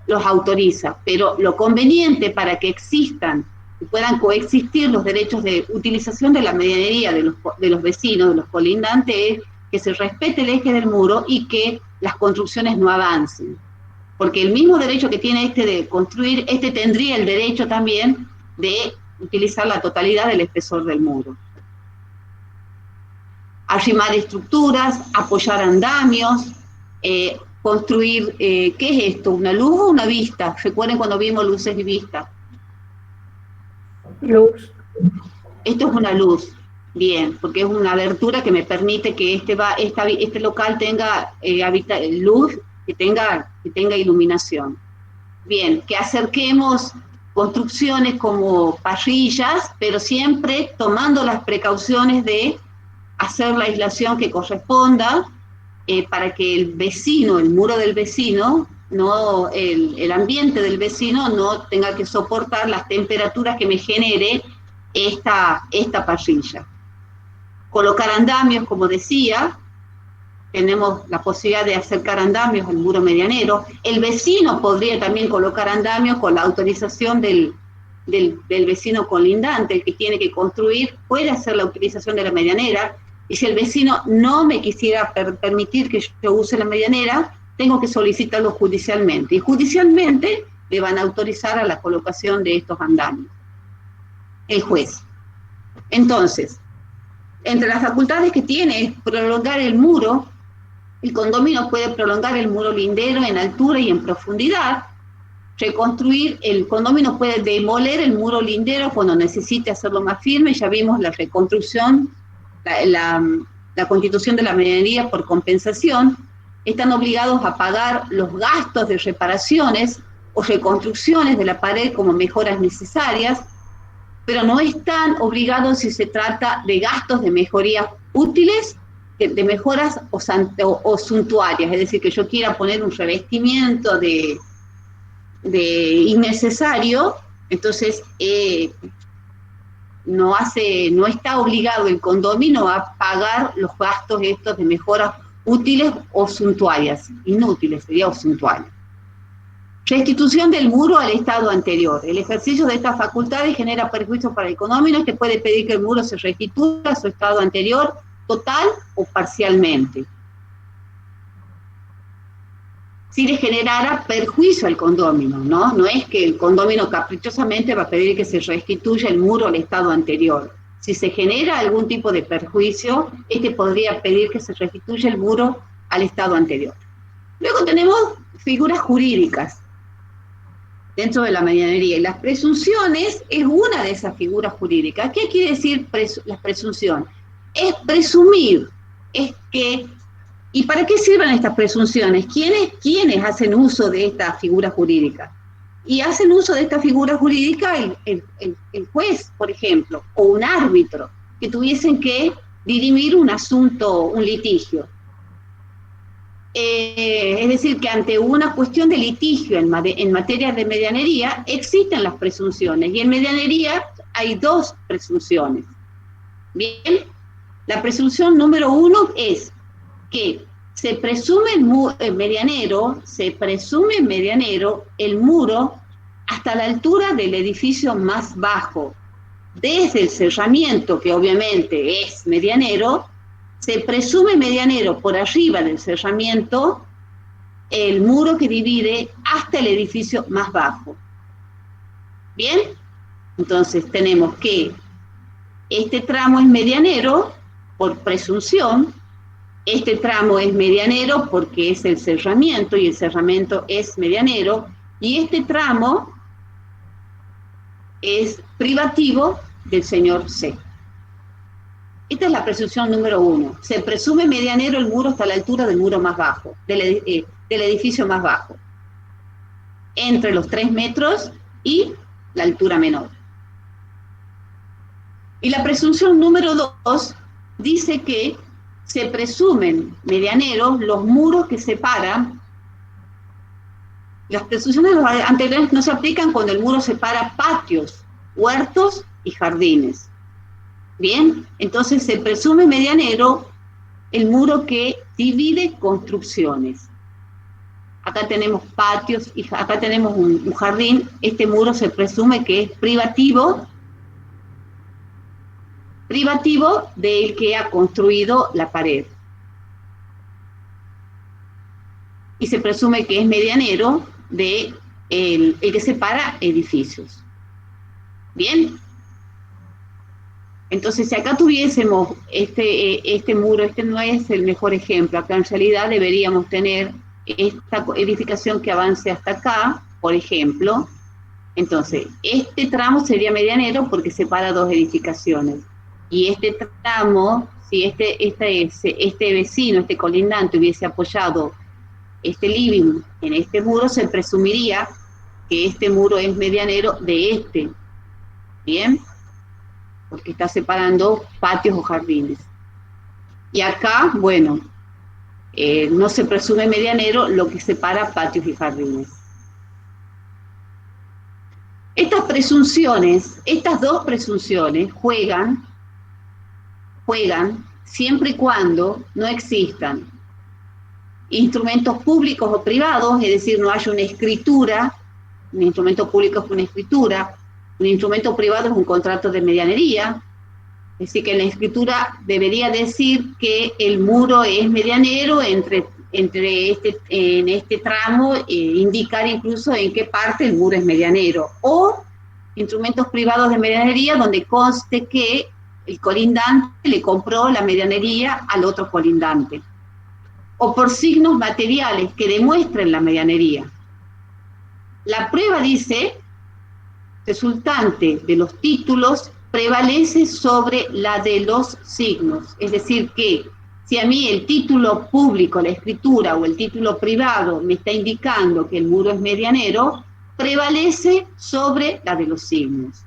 los autoriza. Pero lo conveniente para que existan y puedan coexistir los derechos de utilización de la medianería de los vecinos, de los colindantes, es que se respete el eje del muro y que las construcciones no avancen. Porque el mismo derecho que tiene este de construir, este tendría el derecho también de utilizar la totalidad del espesor del muro. Arrimar estructuras, apoyar andamios, construir, ¿qué es esto? ¿Una luz o una vista? ¿Recuerden cuando vimos luces y vistas? Luz. Esto es una luz, bien, porque es una abertura que me permite que este local tenga luz, que tenga iluminación. Bien, que acerquemos construcciones como parrillas, pero siempre tomando las precauciones de hacer la aislación que corresponda, para que el vecino, el muro del vecino, no, el ambiente del vecino no tenga que soportar las temperaturas que me genere esta parrilla. Colocar andamios, como decía, tenemos la posibilidad de acercar andamios al muro medianero. El vecino podría también colocar andamios con la autorización del vecino colindante, el que tiene que construir, puede hacer la utilización de la medianera, y si el vecino no me quisiera permitir que yo use la medianera, tengo que solicitarlo judicialmente, y judicialmente le van a autorizar a la colocación de estos andamios, el juez. Entonces, entre las facultades que tiene es prolongar el muro. El condominio puede prolongar el muro lindero en altura y en profundidad, reconstruir, el condominio puede demoler el muro lindero cuando necesite hacerlo más firme. Ya vimos la reconstrucción, la constitución de la medianería por compensación. Están obligados a pagar los gastos de reparaciones o reconstrucciones de la pared como mejoras necesarias, pero no están obligados si se trata de gastos de mejorías útiles, de mejoras o suntuarias, es decir, que yo quiera poner un revestimiento de innecesario, entonces no está obligado el condominio a pagar los gastos estos de mejoras útiles o suntuarias, inútiles sería o suntuarias. Restitución del muro al estado anterior. El ejercicio de estas facultades genera perjuicios para el condominio, que puede pedir que el muro se restituya a su estado anterior, total o parcialmente, si le generara perjuicio al condominio, ¿no? No es que el condominio caprichosamente va a pedir que se restituya el muro al estado anterior. Si se genera algún tipo de perjuicio, podría pedir que se restituya el muro al estado anterior. Luego tenemos figuras jurídicas dentro de la medianería, y las presunciones es una de esas figuras jurídicas. ¿Qué quiere decir la presunción? Es presumir, es que, ¿y para qué sirven estas presunciones? ¿Quiénes hacen uso de esta figura jurídica? Y hacen uso de esta figura jurídica el juez, por ejemplo, o un árbitro, que tuviesen que dirimir un asunto, un litigio. Es decir, que ante una cuestión de litigio en materia de medianería, existen las presunciones, y en medianería hay dos presunciones. Bien, la presunción número 1 es que se presume medianero el muro hasta la altura del edificio más bajo. Desde el cerramiento, que obviamente es medianero, se presume medianero por arriba del cerramiento el muro que divide hasta el edificio más bajo. ¿Bien? Entonces tenemos que este tramo es medianero por presunción, Este tramo es medianero porque es el cerramiento y el cerramiento es medianero, y este tramo es privativo del señor C. Esta es la presunción número 1. Se presume medianero el muro hasta la altura del muro más bajo, del edificio más bajo, entre los 3 metros y la altura menor. Y la presunción número 2 dice que se presumen medianeros los muros que separan. Las presunciones anteriores no se aplican cuando el muro separa patios, huertos y jardines. Bien, entonces se presume medianero el muro que divide construcciones. Acá tenemos patios y acá tenemos un jardín. Este muro se presume que es privativo del que ha construido la pared. Y se presume que es medianero de el que separa edificios. Bien. Entonces, si acá tuviésemos este muro, este no es el mejor ejemplo. Acá en realidad deberíamos tener esta edificación que avance hasta acá, por ejemplo. Entonces, este tramo sería medianero porque separa 2 edificaciones. Y este tramo, si este vecino, este colindante hubiese apoyado este living en este muro, se presumiría que este muro es medianero de este. ¿Bien? Porque está separando patios o jardines. Y acá, bueno, no se presume medianero lo que separa patios y jardines. Estas 2 presunciones juegan siempre y cuando no existan instrumentos públicos o privados, es decir, no haya una escritura. Un instrumento público es una escritura, un instrumento privado es un contrato de medianería. Es decir, que en la escritura debería decir que el muro es medianero en este tramo, indicar incluso en qué parte el muro es medianero, o instrumentos privados de medianería donde conste que el colindante le compró la medianería al otro colindante, o por signos materiales que demuestren la medianería. La prueba dice, resultante de los títulos prevalece sobre la de los signos, es decir que si a mí el título público, la escritura, o el título privado me está indicando que el muro es medianero, prevalece sobre la de los signos.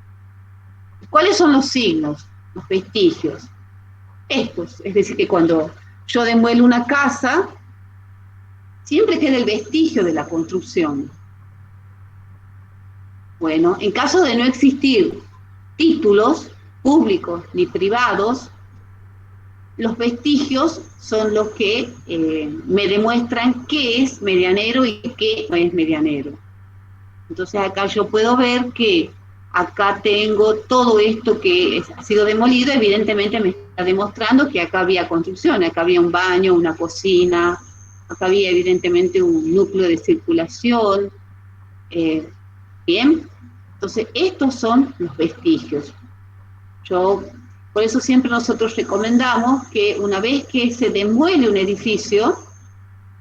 ¿Cuáles son los signos? Los vestigios. Estos, es decir, que cuando yo demuelo una casa, siempre queda el vestigio de la construcción. Bueno, en caso de no existir títulos públicos ni privados, los vestigios son los que me demuestran qué es medianero y qué no es medianero. Entonces acá yo puedo ver que acá tengo todo esto que ha sido demolido, evidentemente me está demostrando que acá había construcción, acá había un baño, una cocina, acá había evidentemente un núcleo de circulación. Bien, entonces estos son los vestigios. Por eso siempre nosotros recomendamos que una vez que se demuele un edificio,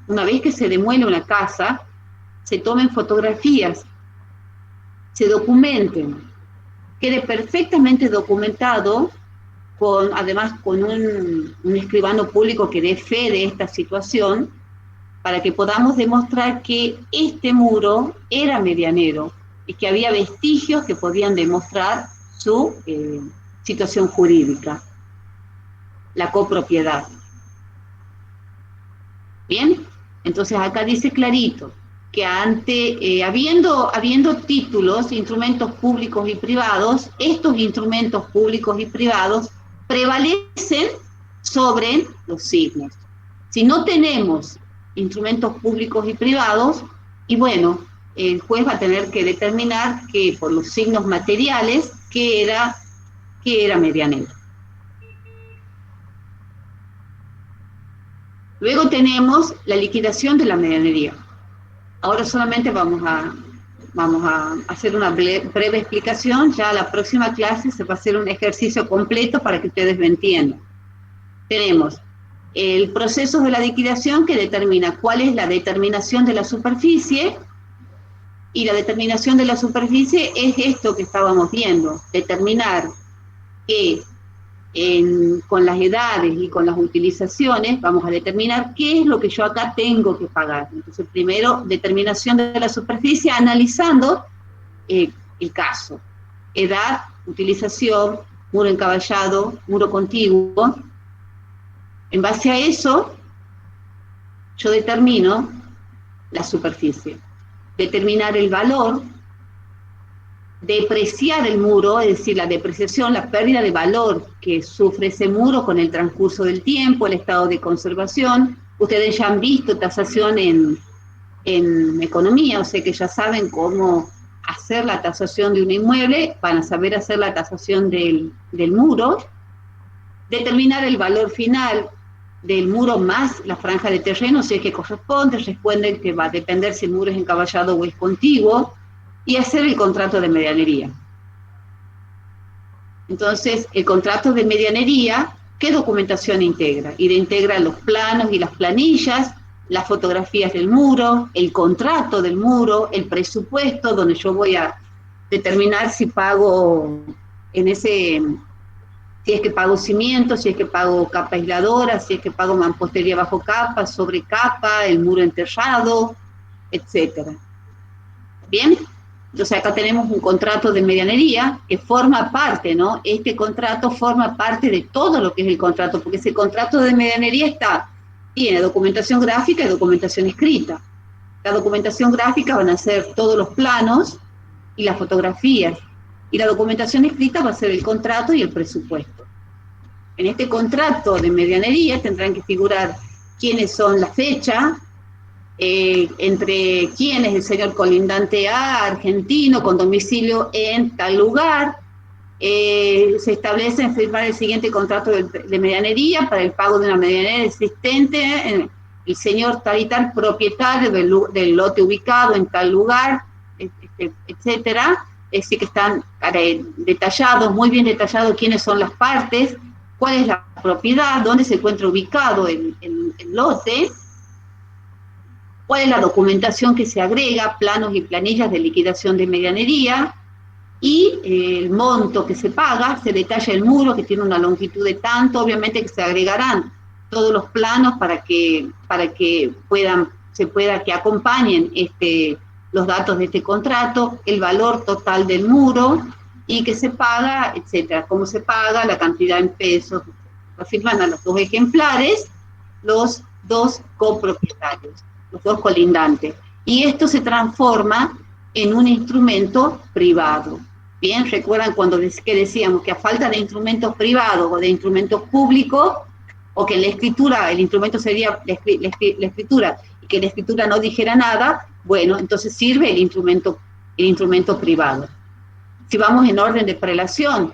una vez que se demuele una casa, se tomen fotografías, se documenten, quede perfectamente documentado, además con un escribano público que dé fe de esta situación, para que podamos demostrar que este muro era medianero y que había vestigios que podían demostrar su situación jurídica, la copropiedad. Bien, entonces acá dice clarito que habiendo títulos, instrumentos públicos y privados, estos instrumentos públicos y privados prevalecen sobre los signos. Si no tenemos instrumentos públicos y privados, y bueno, el juez va a tener que determinar que por los signos materiales, que era medianero. Luego tenemos la liquidación de la medianería. Ahora solamente vamos a hacer una breve explicación. Ya la próxima clase se va a hacer un ejercicio completo para que ustedes lo entiendan. Tenemos el proceso de la liquidación que determina cuál es la determinación de la superficie, y la determinación de la superficie es esto que estábamos viendo, determinar que con las edades y con las utilizaciones vamos a determinar qué es lo que yo acá tengo que pagar. Entonces, primero, determinación de la superficie analizando el caso. Edad, utilización, muro encaballado, muro contiguo. En base a eso, yo determino la superficie. Determinar el valor, depreciar el muro, es decir, la depreciación, la pérdida de valor que sufre ese muro con el transcurso del tiempo, el estado de conservación. Ustedes ya han visto tasación en economía, o sea que ya saben cómo hacer la tasación de un inmueble, van a saber hacer la tasación del muro. Determinar el valor final del muro más la franja de terreno, si es que corresponde, responde que va a depender si el muro es encaballado o es contiguo, y hacer el contrato de medianería. Entonces, el contrato de medianería, ¿qué documentación integra? Integra los planos y las planillas, las fotografías del muro, el contrato del muro, el presupuesto, donde yo voy a determinar si pago si es que pago cimiento, si es que pago capa aisladora, si es que pago mampostería bajo capa, sobre capa, el muro enterrado, etc. ¿Bien? Entonces acá tenemos un contrato de medianería que forma parte, ¿no? Este contrato forma parte de todo lo que es el contrato, porque ese contrato de medianería tiene documentación gráfica y documentación escrita. La documentación gráfica van a ser todos los planos y las fotografías, y la documentación escrita va a ser el contrato y el presupuesto. En este contrato de medianería tendrán que figurar quiénes son la fecha, entre quién es el señor colindante A, argentino, con domicilio en tal lugar. Se establece en firmar el siguiente contrato de medianería para el pago de una medianería existente, el señor tal y tal propietario del lote ubicado en tal lugar, etcétera. Es decir, que están detallados, muy bien detallados quiénes son las partes, cuál es la propiedad, dónde se encuentra ubicado el lote, cuál es la documentación que se agrega, planos y planillas de liquidación de medianería, y el monto que se paga, se detalla el muro que tiene una longitud de tanto, obviamente que se agregarán todos los planos para que acompañen los datos de este contrato, el valor total del muro, y que se paga, etcétera, cómo se paga, la cantidad en pesos. Lo firman a los dos ejemplares, los dos copropietarios, los dos colindantes. Y esto se transforma en un instrumento privado. Bien, recuerdan cuando decíamos que a falta de instrumentos privados o de instrumentos públicos, o que en la escritura, el instrumento sería la escritura, y que la escritura no dijera nada, bueno, entonces sirve el instrumento privado. Si vamos en orden de prelación,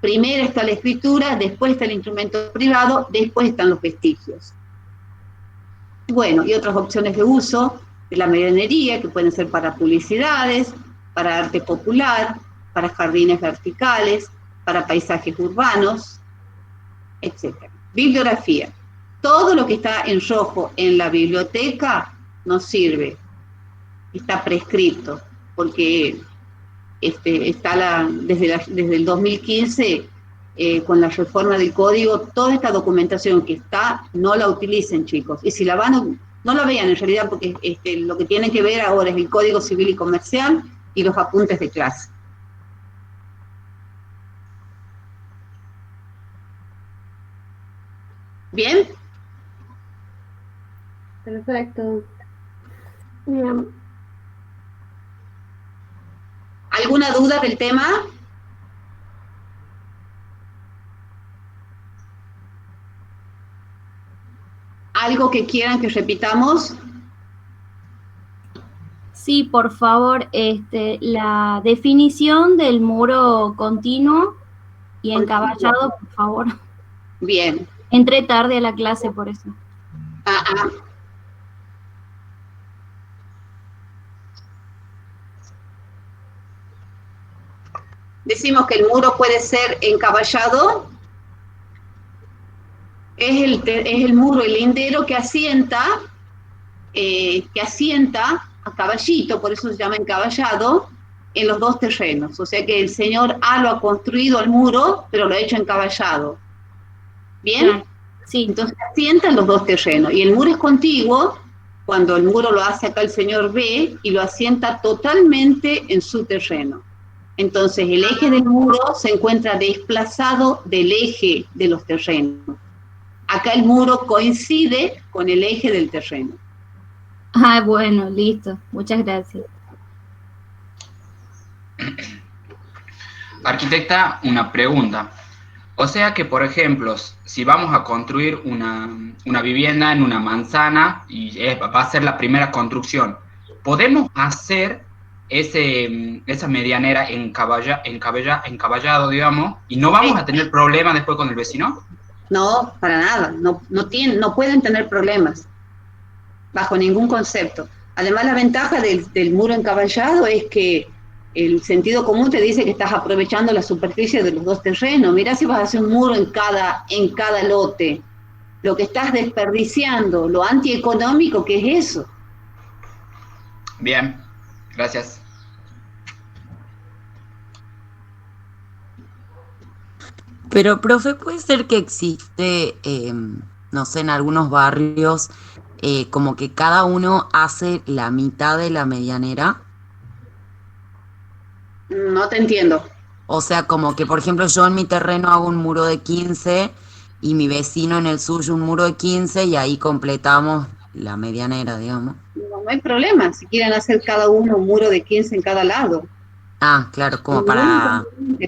primero está la escritura, después está el instrumento privado, después están los vestigios. Bueno, y otras opciones de uso de la medianería, que pueden ser para publicidades, para arte popular, para jardines verticales, para paisajes urbanos, etc. Bibliografía. Todo lo que está en rojo en la biblioteca no sirve, está prescrito, porque está desde el 2015, con la reforma del código, toda esta documentación que está, no la utilicen, chicos. Y si la no la vean en realidad, porque lo que tienen que ver ahora es el Código Civil y Comercial y los apuntes de clase. ¿Bien? Perfecto. Bien. ¿Alguna duda del tema? ¿Algo que quieran que repitamos? Sí, por favor, la definición del muro continuo y encaballado, por favor. Bien. Entré tarde a la clase por eso. Decimos que el muro puede ser encaballado. es el muro, el lindero que asienta a caballito, por eso se llama encaballado, en los dos terrenos. O sea que el señor A lo ha construido el muro, pero lo ha hecho encaballado. ¿Bien? Sí. Entonces asienta en los dos terrenos. Y el muro es contiguo cuando el muro lo hace acá el señor B y lo asienta totalmente en su terreno. Entonces el eje del muro se encuentra desplazado del eje de los terrenos. Acá el muro coincide con el eje del terreno. Ah, bueno, listo. Muchas gracias. Arquitecta, una pregunta. O sea que, por ejemplo, si vamos a construir una vivienda en una manzana y va a ser la primera construcción, ¿podemos hacer esa medianera encaballado, digamos, y no vamos a tener problemas después con el vecino? No, para nada. No pueden tener problemas, bajo ningún concepto. Además, la ventaja del muro encaballado es que el sentido común te dice que estás aprovechando la superficie de los dos terrenos. Mirá si vas a hacer un muro en cada lote. Lo que estás desperdiciando, lo antieconómico que es eso. Bien, gracias. Pero, profe, ¿puede ser que existe, no sé, en algunos barrios, como que cada uno hace la mitad de la medianera? No te entiendo. O sea, como que, por ejemplo, yo en mi terreno hago un muro de 15 y mi vecino en el suyo un muro de 15 y ahí completamos la medianera, digamos. No hay problema, si quieren hacer cada uno un muro de 15 en cada lado. Ah, claro, como para...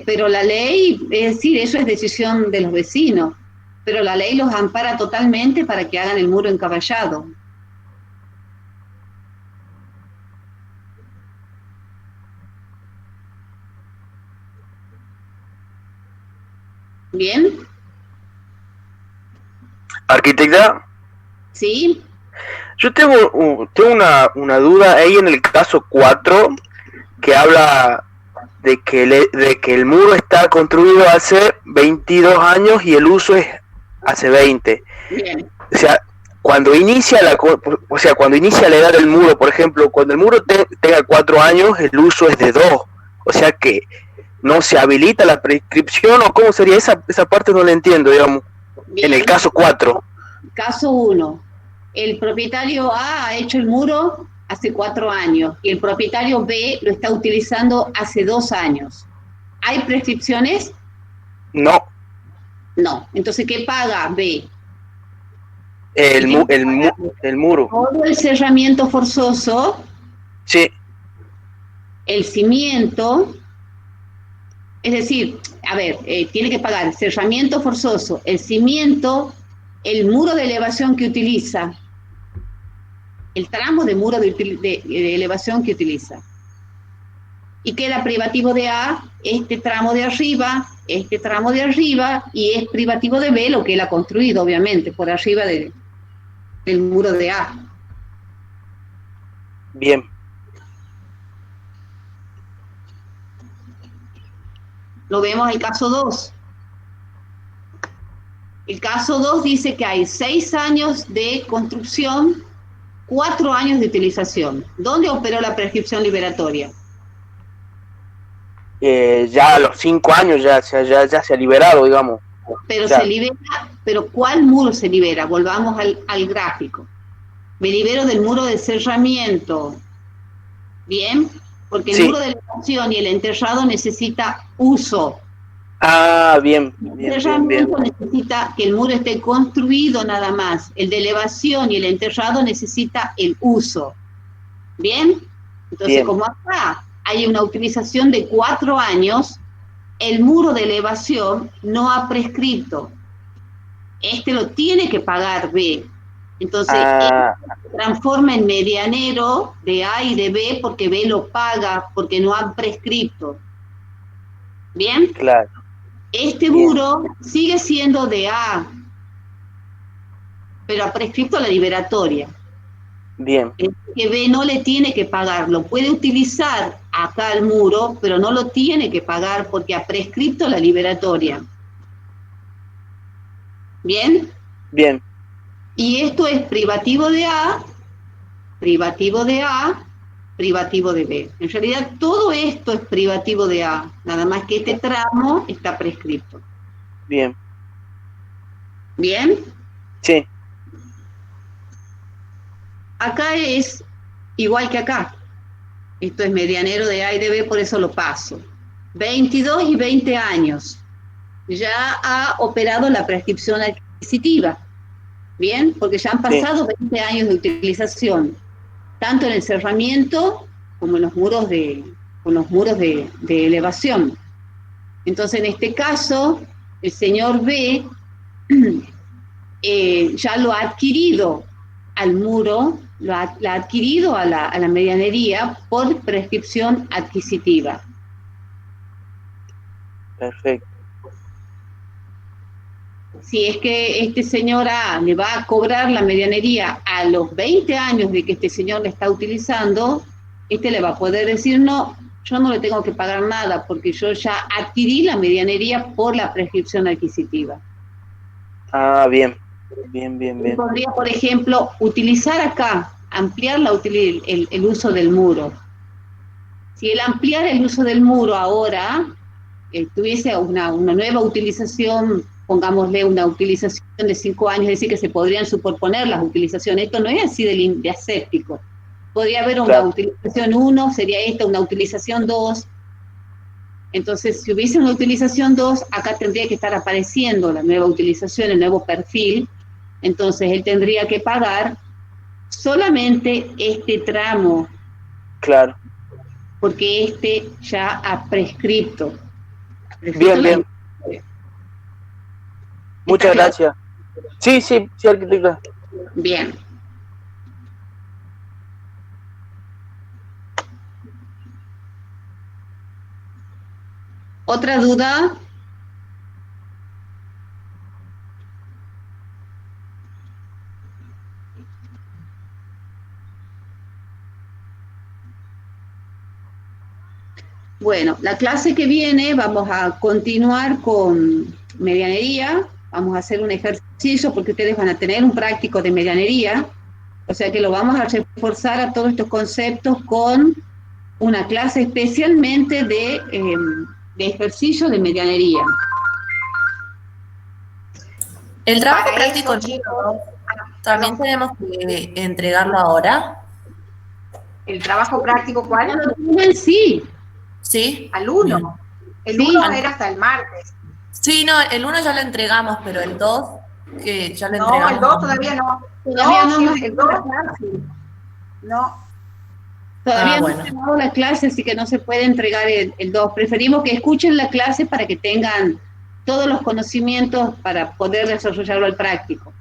Pero la ley, es decir, eso es decisión de los vecinos, pero la ley los ampara totalmente para que hagan el muro encaballado. ¿Bien? Arquitecta. Sí. Yo tengo una duda ahí en el caso 4, que habla de que el muro está construido hace 22 años y el uso es hace 20. Bien. O sea, cuando inicia la edad del muro, por ejemplo, cuando el muro tenga 4 años, el uso es de 2. O sea que no se habilita la prescripción, o cómo sería esa parte, no la entiendo, digamos. Bien. En el caso 4. Caso 1. El propietario A ha hecho el muro hace 4 años y el propietario B lo está utilizando hace 2 años. ¿Hay prescripciones? No. No. Entonces, ¿qué paga B? El muro. Todo el cerramiento forzoso. Sí. El cimiento. Es decir, a ver, tiene que pagar el cerramiento forzoso, el cimiento, el muro de elevación que utiliza, el tramo de muro de elevación que utiliza. Y queda privativo de A, este tramo de arriba, y es privativo de B, lo que él ha construido, obviamente, por arriba del muro de A. Bien. Lo vemos el caso 2. El caso 2 dice que hay 6 años de construcción, 4 años de utilización. ¿Dónde operó la prescripción liberatoria? Ya a los 5 años ya se ha liberado, digamos. Pero ya. Se libera, pero ¿cuál muro se libera? Volvamos al gráfico. Me libero del muro de cerramiento. ¿Bien? Porque el muro de elevación y el enterrado necesita uso. Ah, bien. El enterramiento necesita que el muro esté construido nada más. El de elevación y el enterrado necesita el uso. ¿Bien? Entonces, como acá hay una utilización de 4 años, el muro de elevación no ha prescrito. Este lo tiene que pagar B. Entonces, se transforma en medianero de A y de B porque B lo paga, porque no han prescrito. ¿Bien? Claro. Este muro sigue siendo de A, pero ha prescrito la liberatoria. Bien. Que B no le tiene que pagar, lo puede utilizar acá el muro, pero no lo tiene que pagar porque ha prescrito la liberatoria. ¿Bien? Bien. Y esto es privativo de A, privativo de A, privativo de B. En realidad todo esto es privativo de A, nada más que este tramo está prescripto. Bien. ¿Bien? Sí. Acá es igual que acá. Esto es medianero de A y de B, por eso lo paso. 22 y 20 años. Ya ha operado la prescripción adquisitiva. ¿Bien? Porque ya han pasado 20 años de utilización, tanto en el cerramiento como en los muros de elevación. Entonces, en este caso, el señor B ya lo ha adquirido al muro, lo ha adquirido a la medianería por prescripción adquisitiva. Perfecto. Si es que este señor A le va a cobrar la medianería a los 20 años de que este señor le está utilizando, este le va a poder decir, no, yo no le tengo que pagar nada porque yo ya adquirí la medianería por la prescripción adquisitiva. Ah, bien. Bien. Podría, por ejemplo, utilizar acá, ampliar el uso del muro. Si él ampliara el uso del muro ahora, tuviese una nueva utilización, pongámosle una utilización de 5 años, es decir, que se podrían superponer las utilizaciones. Esto no es así de aséptico. Podría haber una utilización 1, sería esta una utilización 2. Entonces, si hubiese una utilización 2, acá tendría que estar apareciendo la nueva utilización, el nuevo perfil. Entonces, él tendría que pagar solamente este tramo. Claro. Porque este ya ha prescripto. Bien. Muchas gracias. Sí, arquitecta. Bien. ¿Otra duda? Bueno, la clase que viene vamos a continuar con medianería, vamos a hacer un ejercicio porque ustedes van a tener un práctico de medianería, o sea que lo vamos a reforzar a todos estos conceptos con una clase especialmente de ejercicio de medianería. El trabajo práctico, chicos, ¿también tenemos que entregarlo ahora? ¿El trabajo práctico cuál? Sí. ¿Sí? Al 1. El 1 era hasta el martes. Sí, no, el 1 ya lo entregamos, pero el 2, que ya lo entregamos. No, el 2 todavía no. Todavía no. El 2 no. Todavía no tenemos la clase, así que no se puede entregar el 2. Preferimos que escuchen la clase para que tengan todos los conocimientos para poder desarrollarlo al práctico.